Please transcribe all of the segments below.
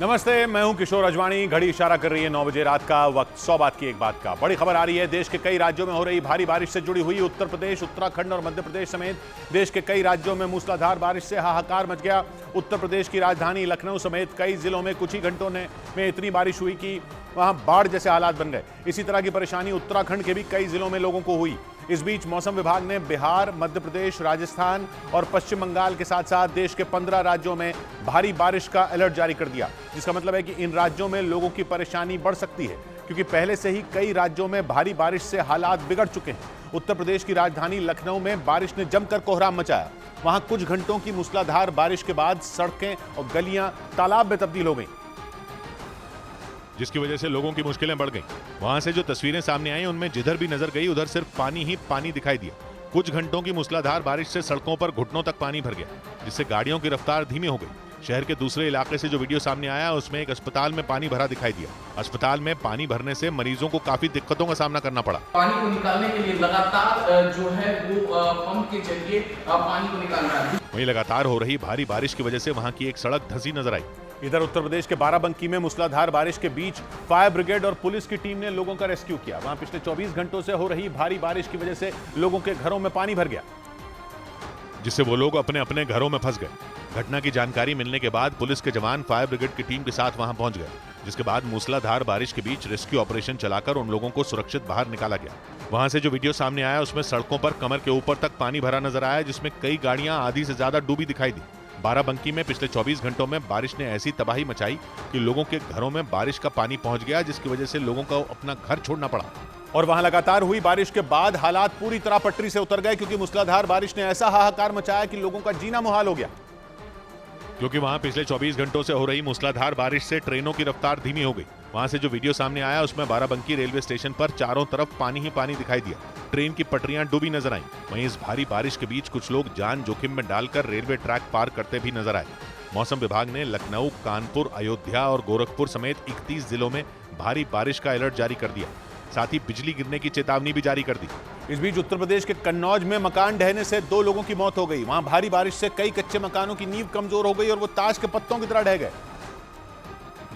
नमस्ते, मैं हूं किशोर अजवाणी। घड़ी इशारा कर रही है 9 बजे रात का वक्त। 100 बात की एक बात का बड़ी खबर आ रही है। देश के कई राज्यों में हो रही भारी बारिश से जुड़ी हुई उत्तर प्रदेश, उत्तराखंड और मध्य प्रदेश समेत देश के कई राज्यों में मूसलाधार बारिश से हाहाकार मच गया। उत्तर प्रदेश की राजधानी लखनऊ समेत कई जिलों में कुछ ही घंटों में इतनी बारिश हुई कि वहां बाढ़ जैसे हालात बन गए। इसी तरह की परेशानी उत्तराखंड के भी कई जिलों में लोगों को हुई। इस बीच मौसम विभाग ने बिहार, मध्य प्रदेश, राजस्थान और पश्चिम बंगाल के साथ साथ देश के 15 राज्यों में भारी बारिश का अलर्ट जारी कर दिया, जिसका मतलब है कि इन राज्यों में लोगों की परेशानी बढ़ सकती है, क्योंकि पहले से ही कई राज्यों में भारी बारिश से हालात बिगड़ चुके हैं। उत्तर प्रदेश की राजधानी लखनऊ में बारिश ने जमकर कोहराम मचाया। वहां कुछ घंटों की मूसलाधार बारिश के बाद सड़कें और गलियां तालाब में तब्दील हो गई, जिसकी वजह से लोगों की मुश्किलें बढ़ गईं। वहां से जो तस्वीरें सामने आई उनमें जिधर भी नजर गई उधर सिर्फ पानी ही पानी दिखाई दिया। कुछ घंटों की मूसलाधार बारिश से सड़कों पर घुटनों तक पानी भर गया, जिससे गाड़ियों की रफ्तार धीमी हो गई। शहर के दूसरे इलाके से जो वीडियो सामने आया उसमें एक अस्पताल में पानी भरा दिखाई दिया। अस्पताल में पानी भरने से मरीजों को काफी दिक्कतों का सामना करना पड़ा। पानी को निकालने के लिए लगातार जो है वो पंप के जरिए पानी को निकाल रहा है। वहीं लगातार हो रही भारी बारिश की वजह से वहां की एक सड़क धंसी नजर आई। इधर उत्तर प्रदेश के बाराबंकी में मूसलाधार बारिश के बीच फायर ब्रिगेड और पुलिस की टीम ने लोगों का रेस्क्यू किया। वहां पिछले 24 घंटों से हो रही भारी बारिश की वजह से लोगों के घरों में पानी भर गया, जिससे वो लोग अपने अपने घरों में फंस गए। घटना की जानकारी मिलने के बाद पुलिस के जवान फायर ब्रिगेड की टीम के साथ वहां पहुंच गए, जिसके बाद मूसलाधार बारिश के बीच रेस्क्यू ऑपरेशन चलाकर उन लोगों को सुरक्षित बाहर निकाला गया। वहां से जो वीडियो सामने आया उसमें सड़कों पर कमर के ऊपर तक पानी भरा नजर आया, जिसमें कई गाड़ियां आधी से ज्यादा डूबी दिखाई दी। बाराबंकी में पिछले 24 घंटों में बारिश ने ऐसी तबाही मचाई कि लोगों के घरों में बारिश का पानी पहुंच गया, जिसकी वजह से लोगों को अपना घर छोड़ना पड़ा। और वहां लगातार हुई बारिश के बाद हालात पूरी तरह पटरी से उतर गए, क्योंकि मूसलाधार बारिश ने ऐसा हाहाकार मचाया कि लोगों का जीना मुहाल हो गया। क्योंकि वहां पिछले 24 घंटों से हो रही मूसलाधार बारिश से ट्रेनों की रफ्तार धीमी हो गई। वहां से जो वीडियो सामने आया उसमें बाराबंकी रेलवे स्टेशन पर चारों तरफ पानी ही पानी दिखाई दिया। ट्रेन की पटरियां डूबी नजर आईं। वहीं इस भारी बारिश के बीच कुछ लोग जान जोखिम में डालकर रेलवे ट्रैक पार करते भी नजर आए। मौसम विभाग ने लखनऊ, कानपुर, अयोध्या और गोरखपुर समेत 31 जिलों में भारी बारिश का अलर्ट जारी कर दिया। साथ ही बिजली गिरने की चेतावनी भी जारी कर दी। इस बीच उत्तर प्रदेश के कन्नौज में मकान ढहने से 2 लोगों की मौत हो गई। वहां भारी बारिश से कई कच्चे मकानों की नींव कमजोर हो गई और वो ताश के पत्तों की तरह ढह गए,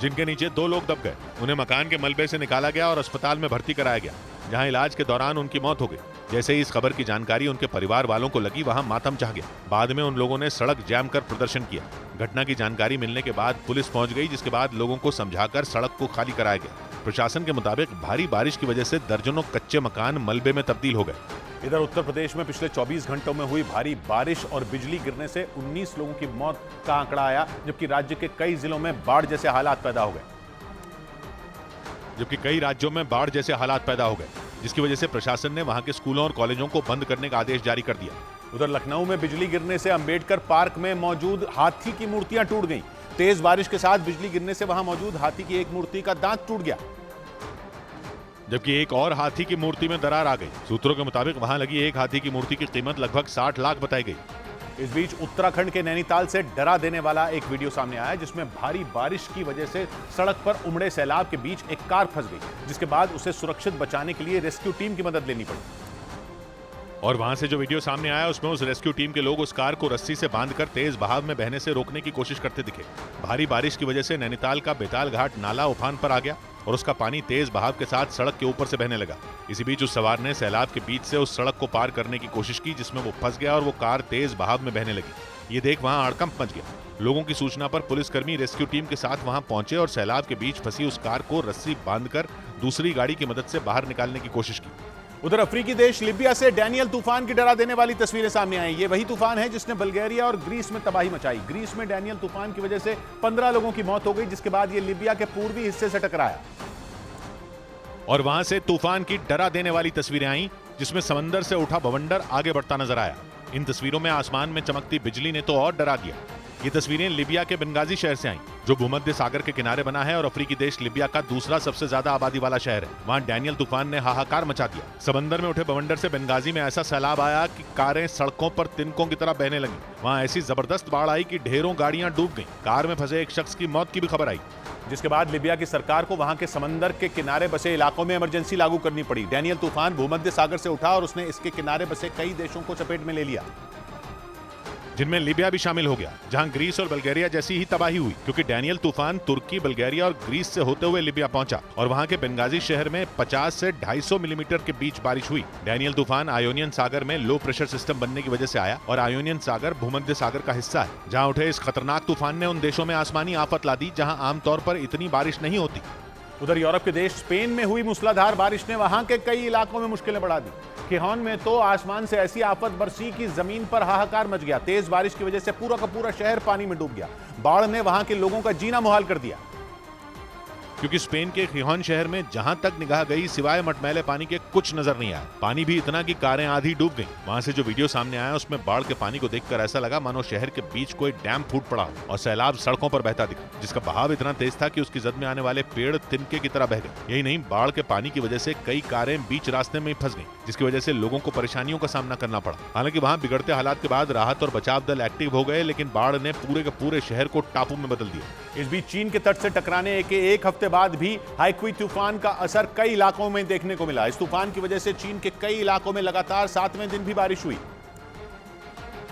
जिनके नीचे 2 लोग दब गए। उन्हें मकान के मलबे से निकाला गया और अस्पताल में भर्ती कराया गया, जहां इलाज के दौरान उनकी मौत हो गई। जैसे ही इस खबर की जानकारी उनके परिवार वालों को लगी, वहां मातम छा गया। बाद में उन लोगों ने सड़क जैम कर प्रदर्शन किया। घटना की जानकारी मिलने के बाद पुलिस पहुंच गई, जिसके बाद लोगों को समझाकर सड़क को खाली कराया गया। प्रशासन के मुताबिक भारी बारिश की वजह से दर्जनों कच्चे मकान मलबे में तब्दील हो गए। इधर उत्तर प्रदेश में पिछले 24 घंटों में हुई भारी बारिश और बिजली गिरने से 19 लोगों की मौत का आंकड़ा आया, जबकि राज्य के कई जिलों में बाढ़ जैसे हालात पैदा हो गए। जिसकी वजह से प्रशासन ने वहां के स्कूलों और कॉलेजों को बंद करने का आदेश जारी कर दिया। उधर लखनऊ में बिजली गिरने से अंबेडकर पार्क में मौजूद हाथी की मूर्तियां टूट गईं। तेज बारिश के साथ बिजली गिरने से वहां मौजूद हाथी की एक मूर्ति का दांत टूट गया, जबकि एक और हाथी की मूर्ति में दरार आ गई। सूत्रों के मुताबिक वहां लगी एक हाथी की मूर्ति की कीमत लगभग 60 लाख बताई गई। इस बीच उत्तराखंड के नैनीताल से डरा देने वाला एक वीडियो सामने आया, जिसमें भारी बारिश की वजह से सड़क पर उमड़े सैलाब के बीच एक कार फंस गई, जिसके बाद उसे सुरक्षित बचाने के लिए रेस्क्यू टीम की मदद लेनी पड़ी। और वहां से जो वीडियो सामने आया उसमें उस रेस्क्यू टीम के लोग उस कार को रस्सी से बांधकर तेज बहाव में बहने से रोकने की कोशिश करते दिखे। भारी बारिश की वजह से नैनीताल का बेताल घाट नाला उफान पर आ गया और उसका पानी तेज बहाव के साथ सड़क के ऊपर से बहने लगा। इसी बीच उस सवार ने सैलाब के बीच से उस सड़क को पार करने की कोशिश की, जिसमें वो फंस गया और वो कार तेज बहाव में बहने लगी। ये देख वहां हड़कंप मच गया। लोगों की सूचना पर पुलिसकर्मी रेस्क्यू टीम के साथ वहां पहुंचे और सैलाब के बीच फंसी उस कार को रस्सी बांधकर दूसरी गाड़ी की मदद से बाहर निकालने की कोशिश की। उधर अफ्रीकी देश लिबिया से डैनियल तूफान की डरा देने वाली तस्वीरें सामने आई। ये वही तूफान है जिसने बल्गेरिया और ग्रीस में तबाही मचाई। ग्रीस में डैनियल तूफान की वजह से 15 लोगों की मौत हो गई, जिसके बाद ये लिबिया के पूर्वी हिस्से से टकराया और वहां से तूफान की डरा देने वाली तस्वीरें आई, जिसमें समंदर से उठा बवंडर आगे बढ़ता नजर आया। इन तस्वीरों में आसमान में चमकती बिजली ने तो और डरा दिया। ये तस्वीरें लिबिया के बेंगाजी शहर से आईं, जो भूमध्य सागर के किनारे बना है और अफ्रीकी देश लिबिया का दूसरा सबसे ज्यादा आबादी वाला शहर है। वहां डैनियल तूफान ने हाहाकार मचा दिया। समंदर में उठे बवंडर से बेंगाजी में ऐसा सैलाब आया कि कारें सड़कों पर तिनकों की तरह बहने लगी। वहां ऐसी जबरदस्त बाढ़ आई कि ढेरों गाड़ियां डूब गईं। कार में फंसे एक शख्स की मौत की भी खबर आई, जिसके बाद लिबिया की सरकार को वहां के समंदर के किनारे बसे इलाकों में इमरजेंसी लागू करनी पड़ी। डैनियल तूफान भूमध्य सागर से उठा और उसने इसके किनारे बसे कई देशों को चपेट में ले लिया। जिनमें लीबिया भी शामिल हो गया, जहां ग्रीस और बल्गेरिया जैसी ही तबाही हुई, क्योंकि डैनियल तूफान तुर्की, बल्गेरिया और ग्रीस से होते हुए लीबिया पहुंचा और वहां के बेंगाजी शहर में 50 से 250 मिलीमीटर के बीच बारिश हुई। डैनियल तूफान आयोनियन सागर में लो प्रेशर सिस्टम बनने की वजह से आया और आयोनियन सागर भूमध्य सागर का हिस्सा है। जहां उठे इस खतरनाक तूफान ने उन देशों में आसमानी आफत ला दी जहां आमतौर पर इतनी बारिश नहीं होती। उधर यूरोप के देश स्पेन में हुई मूसलाधार बारिश ने वहां के कई इलाकों में मुश्किलें बढ़ा दी। गिजोन में तो आसमान से ऐसी आफत बरसी कि जमीन पर हाहाकार मच गया। तेज बारिश की वजह से पूरा का पूरा शहर पानी में डूब गया। बाढ़ ने वहां के लोगों का जीना मुहाल कर दिया, क्योंकि स्पेन के गिजोन शहर में जहां तक निगाह गई सिवाय मटमैले पानी के कुछ नजर नहीं आया। पानी भी इतना कि कारें आधी डूब गईं। वहां से जो वीडियो सामने आया उसमें बाढ़ के पानी को देखकर ऐसा लगा मानो शहर के बीच कोई डैम फूट पड़ा हो और सैलाब सड़कों पर बहता दिखा, जिसका बहाव इतना तेज था कि उसकी जद में आने वाले पेड़ तिनके की तरह बह गए। यही नहीं, बाढ़ के पानी की वजह से कई कारें बीच रास्ते में फंस गईं, जिसकी वजह से लोगों को परेशानियों का सामना करना पड़ा। हालांकि वहां बिगड़ते हालात के बाद राहत और बचाव दल एक्टिव हो गए, लेकिन बाढ़ ने पूरे के पूरे शहर को टापू में बदल दिया। इस बीच चीन के तट से टकराने के एक हफ्ते बाद भी हाइक्वी तूफान का असर कई इलाकों में देखने को मिला। इस तूफान की वजह से चीन के कई इलाकों में लगातार 7वें दिन भी बारिश हुई,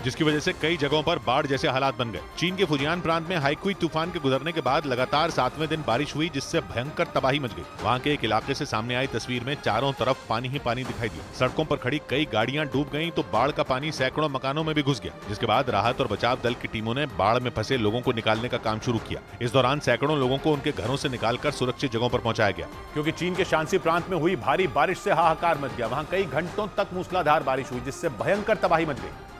जिसकी वजह से कई जगहों पर बाढ़ जैसे हालात बन गए। चीन के फुजियान प्रांत में हाइक्वी तूफान के गुजरने के बाद लगातार 7वें दिन बारिश हुई, जिससे भयंकर तबाही मच गई। वहां के एक इलाके से सामने आई तस्वीर में चारों तरफ पानी ही पानी दिखाई दिया। सड़कों पर खड़ी कई गाड़ियां डूब गईं, तो बाढ़ का पानी सैकड़ों मकानों में भी घुस गया, जिसके बाद राहत और बचाव दल की टीमों ने बाढ़ में फंसे लोगों को निकालने का काम शुरू किया। इस दौरान सैकड़ों लोगों को उनके घरों से निकालकर सुरक्षित जगहों पर पहुंचाया गया। क्योंकि चीन के शांसी प्रांत में हुई भारी बारिश से हाहाकार मच गया। वहां कई घंटों तक मूसलाधार बारिश हुई, जिससे भयंकर तबाही मच गई।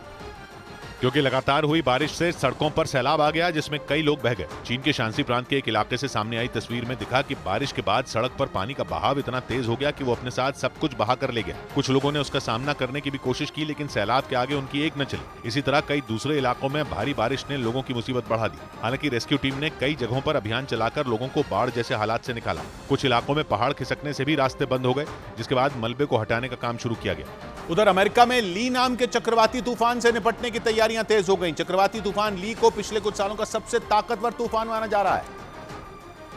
क्योंकि लगातार हुई बारिश से सड़कों पर सैलाब आ गया, जिसमें कई लोग बह गए। चीन के शांसी प्रांत के एक इलाके से सामने आई तस्वीर में दिखा कि बारिश के बाद सड़क पर पानी का बहाव इतना तेज हो गया कि वो अपने साथ सब कुछ बहा कर ले गया। कुछ लोगों ने उसका सामना करने की भी कोशिश की, लेकिन सैलाब के आगे उनकी एक न चली। इसी तरह कई दूसरे इलाकों में भारी बारिश ने लोगों की मुसीबत बढ़ा दी। हालांकि रेस्क्यू टीम ने कई जगहों पर अभियान चलाकर लोगों को बाढ़ जैसे हालात से निकाला। कुछ इलाकों में पहाड़ खिसकने से भी रास्ते बंद हो गए, जिसके बाद मलबे को हटाने का काम शुरू किया गया। उधर अमेरिका में ली नाम के चक्रवाती तूफान से निपटने की तैयारियां तेज हो गईं। चक्रवाती तूफान ली को पिछले कुछ सालों का सबसे ताकतवर तूफान माना जा रहा है,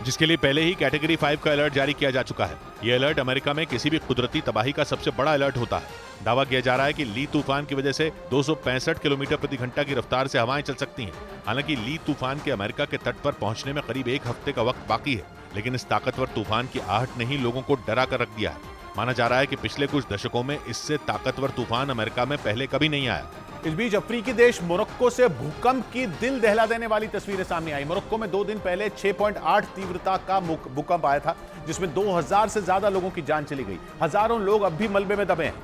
जिसके लिए पहले ही कैटेगरी 5 का अलर्ट जारी किया जा चुका है। यह अलर्ट अमेरिका में किसी भी कुदरती तबाही का सबसे बड़ा अलर्ट होता है। दावा किया जा रहा है कि ली तूफान की वजह से 265 किलोमीटर प्रति घंटा की रफ्तार से हवाएं चल सकती हैं। हालांकि ली तूफान के अमेरिका के तट पर पहुंचने में करीब एक हफ्ते का वक्त बाकी है, लेकिन इस ताकतवर तूफान की आहट ने ही लोगों को डरा कर रख दिया है। माना जा रहा है कि पिछले कुछ दशकों में इससे ताकतवर तूफान अमेरिका में पहले कभी नहीं आया। इस बीच अफ्रीकी देश मोरक्को से भूकंप की दिल दहला देने वाली तस्वीरें सामने आई। मोरक्को में 2 दिन पहले 6.8 तीव्रता का भूकंप आया था, जिसमें 2000 से ज्यादा लोगों की जान चली गई। हजारों लोग अब भी मलबे में दबे हैं,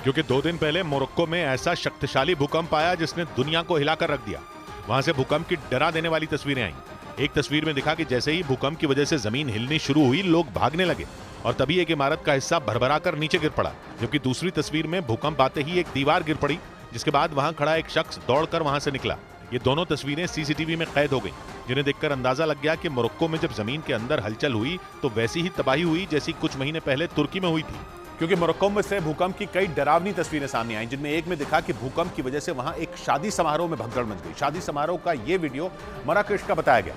क्योंकि 2 दिन पहले मोरक्को में ऐसा शक्तिशाली भूकंप आया जिसने दुनिया को हिलाकर रख दिया। वहां से भूकंप की डरा देने वाली तस्वीरें आई। एक तस्वीर में दिखा कि जैसे ही भूकंप की वजह से जमीन हिलनी शुरू हुई, लोग भागने लगे और तभी एक इमारत का हिस्सा भरभरा कर नीचे गिर पड़ा। जबकि दूसरी तस्वीर में भूकंप आते ही एक दीवार गिर पड़ी, जिसके बाद वहां खड़ा एक शख्स दौड़कर वहां से निकला। ये दोनों तस्वीरें सीसीटीवी में कैद हो गईं, जिन्हें देखकर अंदाजा लग गया कि मोरक्को में जब जमीन के अंदर हलचल हुई तो वैसी ही तबाही हुई जैसी कुछ महीने पहले तुर्की में हुई थी। क्योंकि मोरक्को में से भूकंप की कई डरावनी तस्वीरें सामने आई, जिनमें एक में दिखा कि भूकंप की वजह से वहां एक शादी समारोह में भगदड़ मच गई। शादी समारोह का ये वीडियो मराकेश का बताया गया।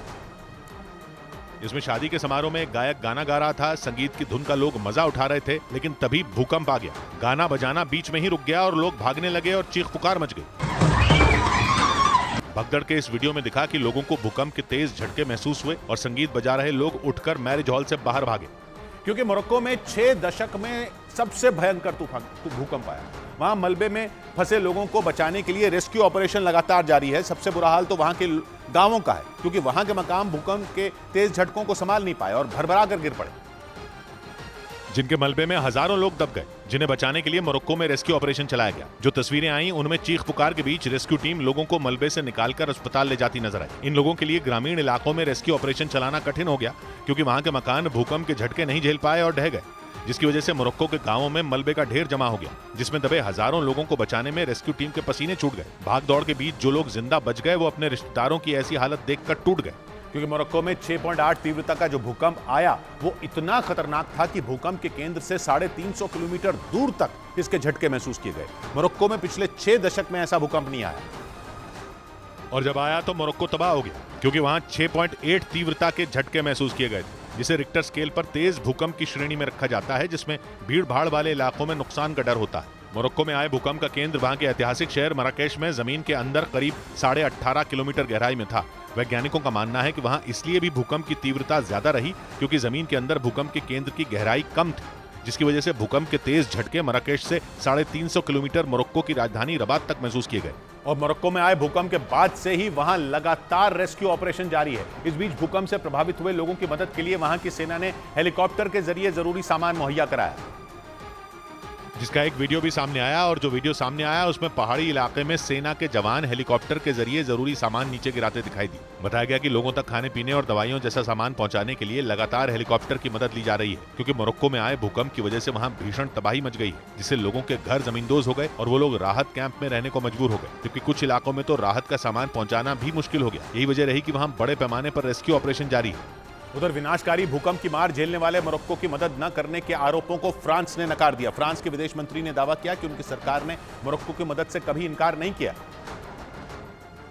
इसमें शादी के समारोह में एक गायक गाना गा रहा था। संगीत की धुन का लोग मजा उठा रहे थे, लेकिन तभी भूकंप आ गया। गाना बजाना बीच में ही रुक गया और लोग भागने लगे और चीख पुकार मच गई। भगदड़ के इस वीडियो में दिखा कि लोगों को भूकंप के तेज झटके महसूस हुए और संगीत बजा रहे लोग उठकर मैरिज हॉल से बाहर भागे। क्योंकि मोरक्को में 6 दशक में सबसे भयंकर भूकंप आया। वहां मलबे में फंसे लोगों को बचाने के लिए रेस्क्यू ऑपरेशन लगातार जारी है। सबसे बुरा हाल तो वहां के गांवों का है, क्योंकि वहां के मकान भूकंप के तेज झटकों को संभाल नहीं पाए और भरभरा कर गिर पड़े, जिनके मलबे में हजारों लोग दब गए, जिन्हें बचाने के लिए मोरक्को में रेस्क्यू ऑपरेशन चलाया गया। जो तस्वीरें आई उनमें चीख पुकार के बीच रेस्क्यू टीम लोगों को मलबे से निकालकर अस्पताल ले जाती नजर आई। इन लोगों के लिए ग्रामीण इलाकों में रेस्क्यू ऑपरेशन चलाना कठिन हो गया, क्योंकि वहां के मकान भूकंप के झटके नहीं झेल पाए और ढह गए, जिसकी वजह से मोरक्को के गांवों में मलबे का ढेर जमा हो गया, जिसमें दबे हजारों लोगों को बचाने में रेस्क्यू टीम के पसीने छूट गए। भाग दौड़ के बीच जो लोग जिंदा बच गए वो अपने रिश्तेदारों की ऐसी हालत देखकर टूट गए। क्योंकि मोरक्को में 6.8 तीव्रता का जो भूकंप आया वो इतना खतरनाक था कि भूकंप के केंद्र से 350 किलोमीटर दूर तक इसके झटके महसूस किए गए। मोरक्को में पिछले 6 दशक में ऐसा भूकंप नहीं आया, और जब आया तो मोरक्को तबाह हो गया, क्योंकि वहां 6.8 तीव्रता के झटके महसूस किए गए, जिसे रिक्टर स्केल पर तेज भूकंप की श्रेणी में रखा जाता है, जिसमें भीड़ भाड़ वाले इलाकों में नुकसान का डर होता है। मोरक्को में आए भूकंप का केंद्र वहां के ऐतिहासिक शहर मराकेश में जमीन के अंदर करीब 18.5 किलोमीटर गहराई में था। वैज्ञानिकों का मानना है कि वहां इसलिए भी भूकंप की तीव्रता ज्यादा रही क्योंकि जमीन के अंदर भूकंप के केंद्र की गहराई कम थी, जिसकी वजह से भूकंप के तेज झटके मराकेश से 350 किलोमीटर मोरक्को की राजधानी रबात तक महसूस किए गए। और मोरक्को में आए भूकंप के बाद से ही वहां लगातार रेस्क्यू ऑपरेशन जारी है। इस बीच भूकंप से प्रभावित हुए लोगों की मदद के लिए वहां की सेना ने हेलीकॉप्टर के जरिए जरूरी सामान मुहैया कराया, जिसका एक वीडियो भी सामने आया। और जो वीडियो सामने आया उसमें पहाड़ी इलाके में सेना के जवान हेलीकॉप्टर के जरिए जरूरी सामान नीचे गिराते दिखाई दी। बताया गया कि लोगों तक खाने पीने और दवाइयों जैसा सामान पहुंचाने के लिए लगातार हेलीकॉप्टर की मदद ली जा रही है, क्योंकि मोरक्को में आए भूकंप की वजह से वहां भीषण तबाही मच गई है, जिससे लोगों के घर जमींदोज हो गए और वो लोग राहत कैंप में रहने को मजबूर हो गए, क्योंकि कुछ इलाकों में तो राहत का सामान पहुंचाना भी मुश्किल हो गया। यही वजह रही कि वहां बड़े पैमाने पर रेस्क्यू ऑपरेशन जारी है। उधर विनाशकारी भूकंप की मार झेलने वाले मोरक्को की मदद न करने के आरोपों को फ्रांस ने नकार दिया। फ्रांस के विदेश मंत्री ने दावा किया कि उनकी सरकार ने मोरक्को की मदद से कभी इनकार नहीं किया।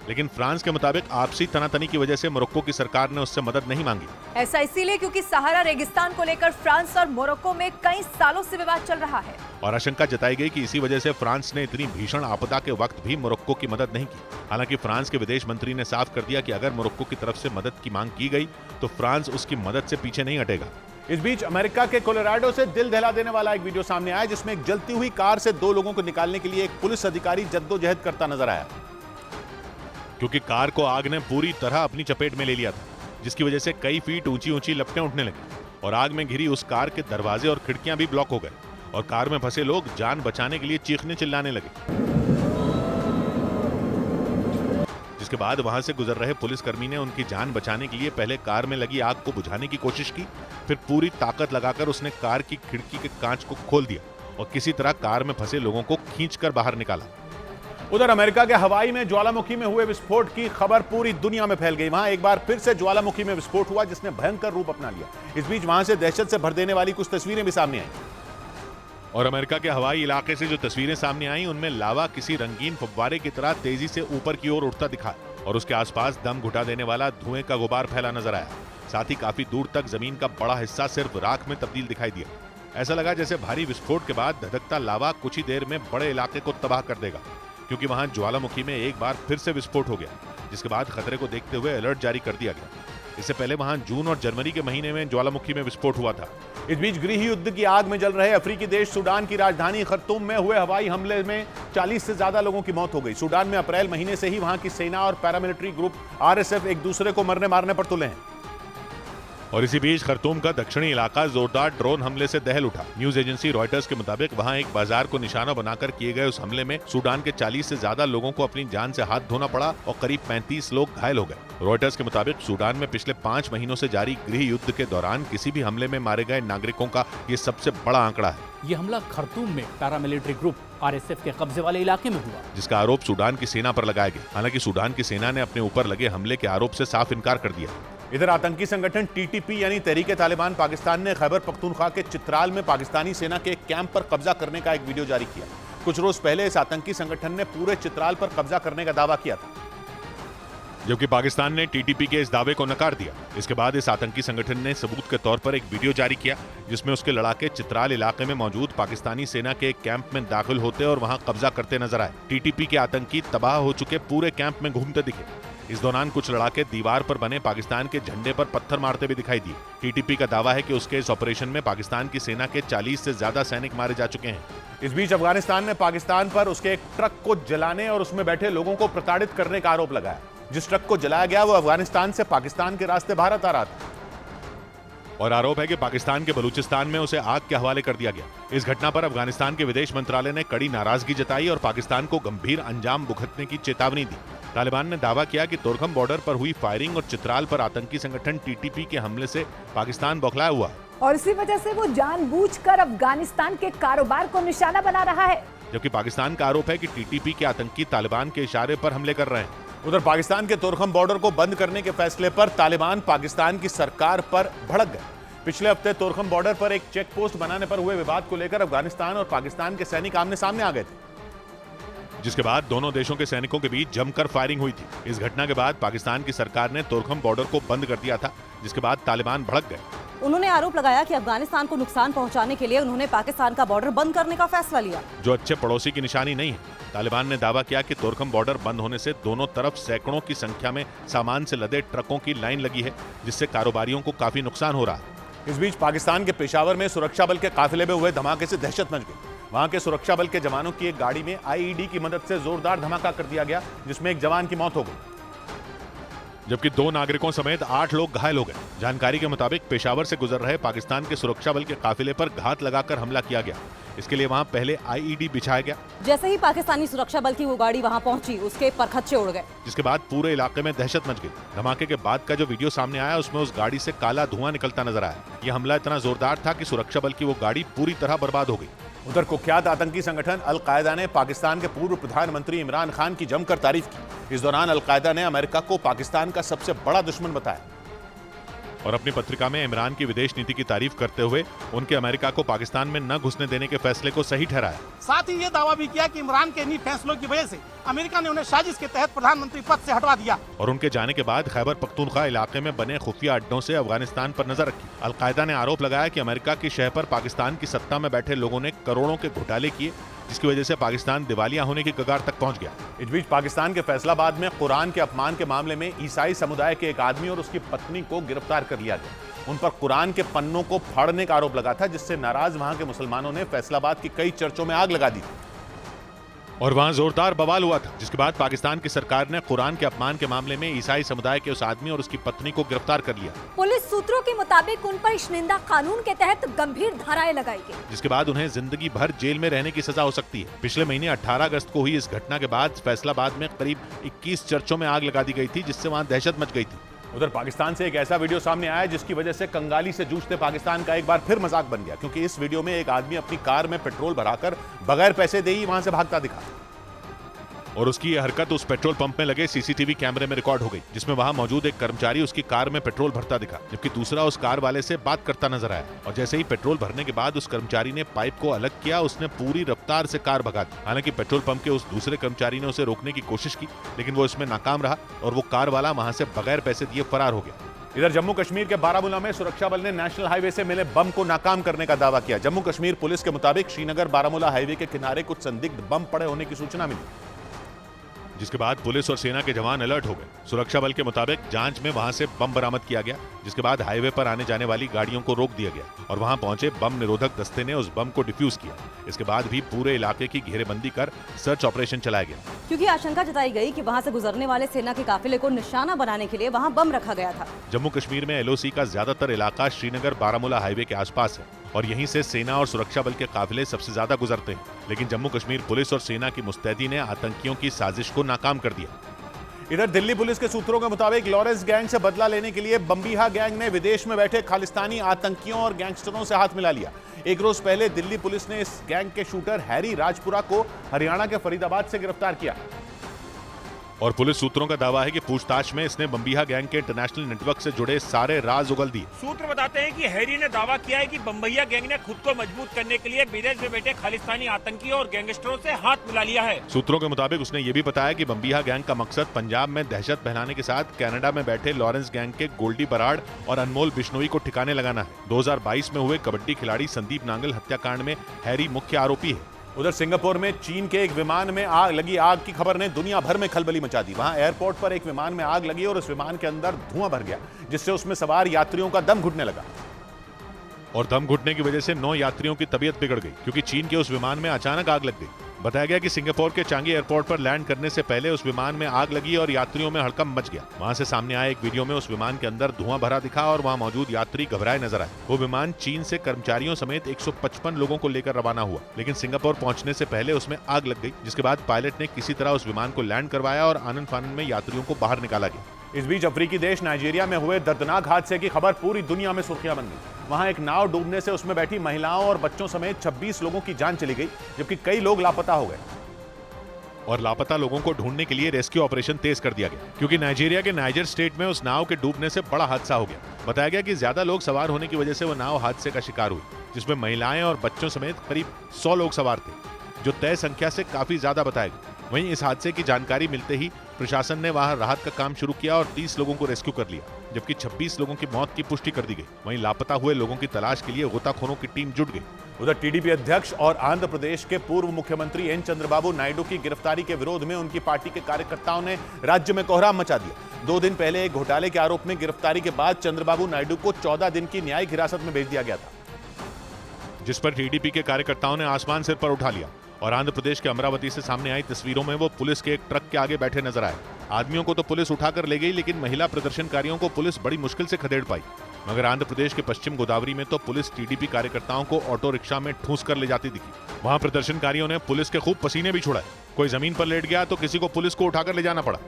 लेकिन फ्रांस के मुताबिक आपसी तनातनी की वजह से मोरक्को की सरकार ने उससे मदद नहीं मांगी। ऐसा इसीलिए क्योंकि सहारा रेगिस्तान को लेकर फ्रांस और मोरक्को में कई सालों से विवाद चल रहा है और आशंका जताई गई कि इसी वजह से फ्रांस ने इतनी भीषण आपदा के वक्त भी मोरक्को की मदद नहीं की। हालांकि फ्रांस के विदेश मंत्री ने साफ कर दिया कि अगर मोरक्को की तरफ से मदद की मांग की गई तो फ्रांस उसकी मदद से पीछे नहीं हटेगा। इस बीच अमेरिका के कोलोराडो से दिल दहला देने वाला एक वीडियो सामने आया, जिसमें एक जलती हुई कार से 2 लोगों को निकालने के लिए एक पुलिस अधिकारी जद्दोजहद करता नजर आया, क्योंकि कार को आग ने पूरी तरह अपनी चपेट में ले लिया था, जिसकी वजह से कई फीट ऊंची ऊंची लपटें उठने लगी और आग में घिरी उस कार के दरवाजे और खिड़कियां भी ब्लॉक हो गए और कार में फंसे लोग जान बचाने के लिए चीखने चिल्लाने लगे। जिसके बाद वहां से गुजर रहे पुलिसकर्मी ने उनकी जान बचाने के लिए पहले कार में लगी आग को बुझाने की कोशिश की, फिर पूरी ताकत लगाकर उसने कार की खिड़की के कांच को खोल दिया और किसी तरह कार में फंसे लोगों को खींचकर बाहर निकाला। उधर अमेरिका के हवाई में ज्वालामुखी में हुए विस्फोट की खबर पूरी दुनिया में फैल गई। वहां एक बार फिर से ज्वालामुखी में विस्फोट हुआ, जिसने भयंकर रूप अपना लिया। इस बीच वहां से दहशत से भर देने वाली कुछ तस्वीरें भी सामने आई और अमेरिका के हवाई इलाके से जो तस्वीरें सामने आई उनमें लावा किसी रंगीन फव्वारे की तरह तेजी से ऊपर की ओर उठता दिखा और उसके आसपास दम घुटा देने वाला धुएं का गुबार फैला नजर आया। साथ ही काफी दूर तक जमीन का बड़ा हिस्सा सिर्फ राख में तब्दील दिखाई दिया। ऐसा लगा जैसे भारी विस्फोट के बाद धधकता लावा कुछ ही देर में बड़े इलाके को तबाह कर देगा, क्योंकि वहां ज्वालामुखी में एक बार फिर से विस्फोट हो गया, जिसके बाद खतरे को देखते हुए अलर्ट जारी कर दिया गया। इससे पहले वहां जून और जनवरी के महीने में ज्वालामुखी में विस्फोट हुआ था। इस बीच गृह युद्ध की आग में जल रहे अफ्रीकी देश सूडान की राजधानी खर्तूम में हुए हवाई हमले में 40 से ज्यादा लोगों की मौत हो गई। सूडान में अप्रैल महीने से ही वहां की सेना और पैरामिलिट्री ग्रुप RSF एक दूसरे को मरने मारने पर तुले हैं। और इसी बीच खर्तूम का दक्षिणी इलाका जोरदार ड्रोन हमले से दहल उठा। न्यूज एजेंसी रॉयटर्स के मुताबिक वहां एक बाजार को निशाना बनाकर किए गए उस हमले में सूडान के 40 से ज्यादा लोगों को अपनी जान से हाथ धोना पड़ा और करीब 35 लोग घायल हो गए। रॉयटर्स के मुताबिक सूडान में पिछले 5 महीनों से जारी गृह युद्ध के दौरान किसी भी हमले में मारे गए नागरिकों का ये सबसे बड़ा आंकड़ा है। ये हमला खर्तूम में पैरामिलिट्री ग्रुप RSF के कब्जे वाले इलाके में हुआ, जिसका आरोप सूडान की सेना पर लगाया गया। हालांकि सूडान की सेना ने अपने ऊपर लगे हमले के आरोप से साफ इनकार कर दिया। इधर आतंकी संगठन TTP यानी तहरीक तालिबान पाकिस्तान ने खैबर पख्तूनख्वा के चित्राल में पाकिस्तानी सेना के एक कैंप पर कब्जा करने का एक वीडियो जारी किया। कुछ रोज पहले इस आतंकी संगठन ने पूरे चित्राल पर कब्जा करने का दावा किया था, जबकि पाकिस्तान ने TTP के इस दावे को नकार दिया। इसके बाद इस आतंकी संगठन ने सबूत के तौर पर एक वीडियो जारी किया, जिसमें उसके लड़ाके चित्राल इलाके में मौजूद पाकिस्तानी सेना के एक कैंप में दाखिल होते और वहां कब्जा करते नजर आए। TTP के आतंकी तबाह हो चुके पूरे कैंप में घूमते दिखे। इस दौरान कुछ लड़ाके दीवार पर बने पाकिस्तान के झंडे पर पत्थर मारते भी दिखाई दिए। TTP का दावा है कि उसके इस ऑपरेशन में पाकिस्तान की सेना के 40 से ज्यादा सैनिक मारे जा चुके हैं। इस बीच अफगानिस्तान ने पाकिस्तान पर उसके एक ट्रक को जलाने और उसमें बैठे लोगों को प्रताड़ित करने का आरोप लगाया। जिस ट्रक को जलाया गया वो अफगानिस्तान से पाकिस्तान के रास्ते भारत आ रहा था और आरोप है कि पाकिस्तान के बलूचिस्तान में उसे आग के हवाले कर दिया गया। इस घटना पर अफगानिस्तान के विदेश मंत्रालय ने कड़ी नाराजगी जताई और पाकिस्तान को गंभीर अंजाम भुगतने की चेतावनी दी। तालिबान ने दावा किया कि तोरखम बॉर्डर पर हुई फायरिंग और चित्राल पर आतंकी संगठन TTP के हमले से पाकिस्तान बौखलाया हुआ है और इसी वजह से वो जानबूझकर अफगानिस्तान के कारोबार को निशाना बना रहा है। जबकि पाकिस्तान का आरोप है कि TTP के आतंकी तालिबान के इशारे पर हमले कर रहे हैं। उधर पाकिस्तान के तोरखम बॉर्डर को बंद करने के फैसले पर तालिबान पाकिस्तान की सरकार पर भड़क गए। पिछले हफ्ते तोरखम बॉर्डर पर एक चेक पोस्ट बनाने पर हुए विवाद को लेकर अफगानिस्तान और पाकिस्तान के सैनिक आमने सामने आ गए थे, जिसके बाद दोनों देशों के सैनिकों के बीच जमकर फायरिंग हुई थी। इस घटना के बाद पाकिस्तान की सरकार ने तोरखम बॉर्डर को बंद कर दिया था, जिसके बाद तालिबान भड़क गए। उन्होंने आरोप लगाया कि अफगानिस्तान को नुकसान पहुंचाने के लिए उन्होंने पाकिस्तान का बॉर्डर बंद करने का फैसला लिया, जो अच्छे पड़ोसी की निशानी नहीं है। तालिबान ने दावा किया कि तोरखम बॉर्डर बंद होने से दोनों तरफ सैकड़ों की संख्या में सामान से लदे ट्रकों की लाइन लगी है, जिससे कारोबारियों को काफी नुकसान हो रहा है। इस बीच पाकिस्तान के पेशावर में सुरक्षा बल के काफिले में हुए धमाके से दहशत मच गई। वहां के सुरक्षा बल के जवानों की एक गाड़ी में आईईडी की मदद से जोरदार धमाका कर दिया गया, जिसमें एक जवान की मौत हो गई, जबकि 2 नागरिकों समेत 8 लोग घायल हो गए। जानकारी के मुताबिक पेशावर से गुजर रहे पाकिस्तान के सुरक्षा बल के काफिले पर घात लगाकर हमला किया गया। इसके लिए वहां पहले आईईडी बिछाया गया। जैसे ही पाकिस्तानी सुरक्षा बल की वो गाड़ी वहां पहुंची, उसके परखच्चे उड़ गए, जिसके बाद पूरे इलाके में दहशत मच गई। धमाके के बाद का जो वीडियो सामने आया, उसमें उस गाड़ी से काला धुआं निकलता नजर आया। यह हमला इतना जोरदार था कि सुरक्षा बल की वो गाड़ी पूरी तरह बर्बाद हो गई। उधर कुख्यात आतंकी संगठन अलकायदा ने पाकिस्तान के पूर्व प्रधानमंत्री इमरान खान की जमकर तारीफ की। इस दौरान अलकायदा ने अमेरिका को पाकिस्तान का सबसे बड़ा दुश्मन बताया और अपनी पत्रिका में इमरान की विदेश नीति की तारीफ करते हुए उनके अमेरिका को पाकिस्तान में न घुसने देने के फैसले को सही ठहराया। साथ ही ये दावा भी किया कि इमरान के इन्हीं फैसलों की वजह से अमेरिका ने उन्हें साजिश के तहत प्रधानमंत्री पद से हटवा दिया और उनके जाने के बाद खैबर पख्तूनख्वा इलाके में बने खुफिया अड्डों से अफगानिस्तान पर नजर रखी। अलकायदा ने आरोप लगाया कि अमेरिका की शह पर पाकिस्तान की सत्ता में बैठे लोगों ने करोड़ों के घोटाले किए, जिसकी वजह से पाकिस्तान दिवालिया होने की कगार तक पहुंच गया। इस बीच पाकिस्तान के फैसलाबाद में कुरान के अपमान के मामले में ईसाई समुदाय के एक आदमी और उसकी पत्नी को गिरफ्तार कर लिया गया। उन पर कुरान के पन्नों को फाड़ने का आरोप लगा था, जिससे नाराज वहां के मुसलमानों ने फैसलाबाद की कई चर्चों में आग लगा दी और वहां जोरदार बवाल हुआ था, जिसके बाद पाकिस्तान की सरकार ने कुरान के अपमान के मामले में ईसाई समुदाय के उस आदमी और उसकी पत्नी को गिरफ्तार कर लिया। पुलिस सूत्रों के मुताबिक उन पर इश्निंदा कानून के तहत गंभीर धाराएं लगाई गई, जिसके बाद उन्हें जिंदगी भर जेल में रहने की सजा हो सकती है। पिछले महीने 18 अगस्त को हुई इस घटना के बाद फैसलाबाद में करीब 21 चर्चों में आग लगा दी गई थी, जिससे वहां दहशत मच गई थी। उधर पाकिस्तान से एक ऐसा वीडियो सामने आया जिसकी वजह से कंगाली से जूझते पाकिस्तान का एक बार फिर मजाक बन गया, क्योंकि इस वीडियो में एक आदमी अपनी कार में पेट्रोल भराकर बगैर पैसे दे ही वहां से भागता दिखा और उसकी यह हरकत उस पेट्रोल पंप में लगे सीसीटीवी कैमरे में रिकॉर्ड हो गई, जिसमें वहां मौजूद एक कर्मचारी उसकी कार में पेट्रोल भरता दिखा, जबकि दूसरा उस कार वाले से बात करता नजर आया। और जैसे ही पेट्रोल भरने के बाद उस कर्मचारी ने पाइप को अलग किया, उसने पूरी रफ्तार से कार भगा दी। हालांकि पेट्रोल पंप के उस दूसरे कर्मचारी ने उसे रोकने की कोशिश की, लेकिन वो इसमें नाकाम रहा और वो कार वाला वहां से बगैर पैसे दिए फरार हो गया। इधर जम्मू कश्मीर के बारामूला में सुरक्षा बल ने नेशनल हाईवे से मिले बम को नाकाम करने का दावा किया। जम्मू कश्मीर पुलिस के मुताबिक श्रीनगर बारामूला हाईवे के किनारे कुछ संदिग्ध बम पड़े होने की सूचना मिली, जिसके बाद पुलिस और सेना के जवान अलर्ट हो गए। सुरक्षा बल के मुताबिक जांच में वहां से बम बरामद किया गया, जिसके बाद हाईवे पर आने जाने वाली गाड़ियों को रोक दिया गया और वहां पहुंचे बम निरोधक दस्ते ने उस बम को डिफ्यूज किया। इसके बाद भी पूरे इलाके की घेरेबंदी कर सर्च ऑपरेशन चलाया गया, क्योंकि आशंका जताई गई कि वहां से गुजरने वाले सेना के काफिले को निशाना बनाने के लिए वहां बम रखा गया था। जम्मू कश्मीर में एलओसी का ज्यादातर इलाका श्रीनगर बारामूला हाईवे के आसपास है और यहीं से सेना और सुरक्षा बल के काफिले सबसे ज्यादा गुजरते हैं। लेकिन जम्मू कश्मीर पुलिस और सेना की मुस्तैदी ने आतंकियों की साजिश को नाकाम कर दिया। इधर दिल्ली पुलिस के सूत्रों के मुताबिक लॉरेंस गैंग से बदला लेने के लिए बम्बीहा गैंग ने विदेश में बैठे खालिस्तानी आतंकियों और गैंगस्टरों से हाथ मिला लिया। एक रोज पहले दिल्ली पुलिस ने इस गैंग के शूटर हैरी राजपुरा को हरियाणा के फरीदाबाद से गिरफ्तार किया और पुलिस सूत्रों का दावा है कि पूछताछ में इसने बम्बीहा गैंग के इंटरनेशनल नेटवर्क से जुड़े सारे राज उगल दिए। सूत्र बताते हैं कि हैरी ने दावा किया है कि बम्बैया गैंग ने खुद को मजबूत करने के लिए विदेश में बैठे खालिस्तानी आतंकियों और गैंगस्टरों से हाथ मिला लिया है। सूत्रों के मुताबिक उसने ये भी बताया कि बम्बीहा गैंग का मकसद पंजाब में दहशत फैलाने के साथ कनाडा में बैठे लॉरेंस गैंग के गोल्डी बराड़ और अनमोल बिश्नोई को ठिकाने लगाना है। 2022 में हुए कबड्डी खिलाड़ी संदीप नांगल हत्याकांड में हैरी मुख्य आरोपी है। उधर सिंगापुर में चीन के एक विमान में लगी आग की खबर ने दुनिया भर में खलबली मचा दी। वहां एयरपोर्ट पर एक विमान में आग लगी और उस विमान के अंदर धुआं भर गया, जिससे उसमें सवार यात्रियों का दम घुटने लगा और दम घुटने की वजह से 9 यात्रियों की तबीयत बिगड़ गई, क्योंकि चीन के उस विमान में अचानक आग लग गई। बताया गया कि सिंगापुर के चांगी एयरपोर्ट पर लैंड करने से पहले उस विमान में आग लगी और यात्रियों में हड़कंप मच गया। वहां से सामने आए एक वीडियो में उस विमान के अंदर धुआं भरा दिखा और वहां मौजूद यात्री घबराए नजर आए। वो विमान चीन से कर्मचारियों समेत 155 लोगों को लेकर रवाना हुआ, लेकिन सिंगापुर पहुंचने से पहले उसमें आग लग गई, जिसके बाद पायलट ने किसी तरह उस विमान को लैंड करवाया और आनन फानन में यात्रियों को बाहर निकाला गया। इस बीच अफ्रीकी देश नाइजीरिया में हुए दर्दनाक हादसे की खबर पूरी दुनिया में सुर्खियां बन गई। वहां एक नाव डूबने से उसमें बैठी महिलाओं और बच्चों समेत 26 लोगों की जान चली गई, जबकि कई लोग लापता हो गए और लापता लोगों को ढूंढने के लिए रेस्क्यू ऑपरेशन तेज कर दिया गया, क्योंकि नाइजीरिया के नाइजर स्टेट में उस नाव के डूबने से बड़ा हादसा हो गया। बताया गया कि ज्यादा लोग सवार होने की वजह से वो नाव हादसे का शिकार हुई, जिसमें महिलाएं और बच्चों समेत करीब 100 लोग सवार थे, जो तय संख्या से काफी ज्यादा बताया गया। वहीं इस हादसे की जानकारी मिलते ही प्रशासन ने वहां राहत का काम शुरू किया और 30 लोगों को रेस्क्यू कर लिया, जबकि 26 लोगों की मौत की पुष्टि कर दी गई। वहीं लापता हुए लोगों की तलाश के लिए गोताखोरों की टीम जुट गई। उधर टीडीपी अध्यक्ष और आंध्र प्रदेश के पूर्व मुख्यमंत्री एन चंद्रबाबू नायडू की गिरफ्तारी के विरोध में उनकी पार्टी के कार्यकर्ताओं ने राज्य में कोहराम मचा दिया। 2 दिन पहले एक घोटाले के आरोप में गिरफ्तारी के बाद चंद्रबाबू नायडू को 14 दिन की न्यायिक हिरासत में भेज दिया गया था, जिस पर टीडीपी के कार्यकर्ताओं ने आसमान सिर पर उठा लिया और आंध्र प्रदेश के अमरावती से सामने आई तस्वीरों में वो पुलिस के एक ट्रक के आगे बैठे नजर आए। आदमियों को तो पुलिस उठाकर ले गई, लेकिन महिला प्रदर्शनकारियों को पुलिस बड़ी मुश्किल से खदेड़ पाई। मगर आंध्र प्रदेश के पश्चिम गोदावरी में तो पुलिस टीडीपी कार्यकर्ताओं को ऑटो रिक्शा में ठूंस कर ले जाती दिखी। वहां प्रदर्शनकारियों ने पुलिस के खूब पसीने भी छुड़ाए। कोई जमीन पर लेट गया तो किसी को पुलिस को उठाकर ले जाना पड़ा।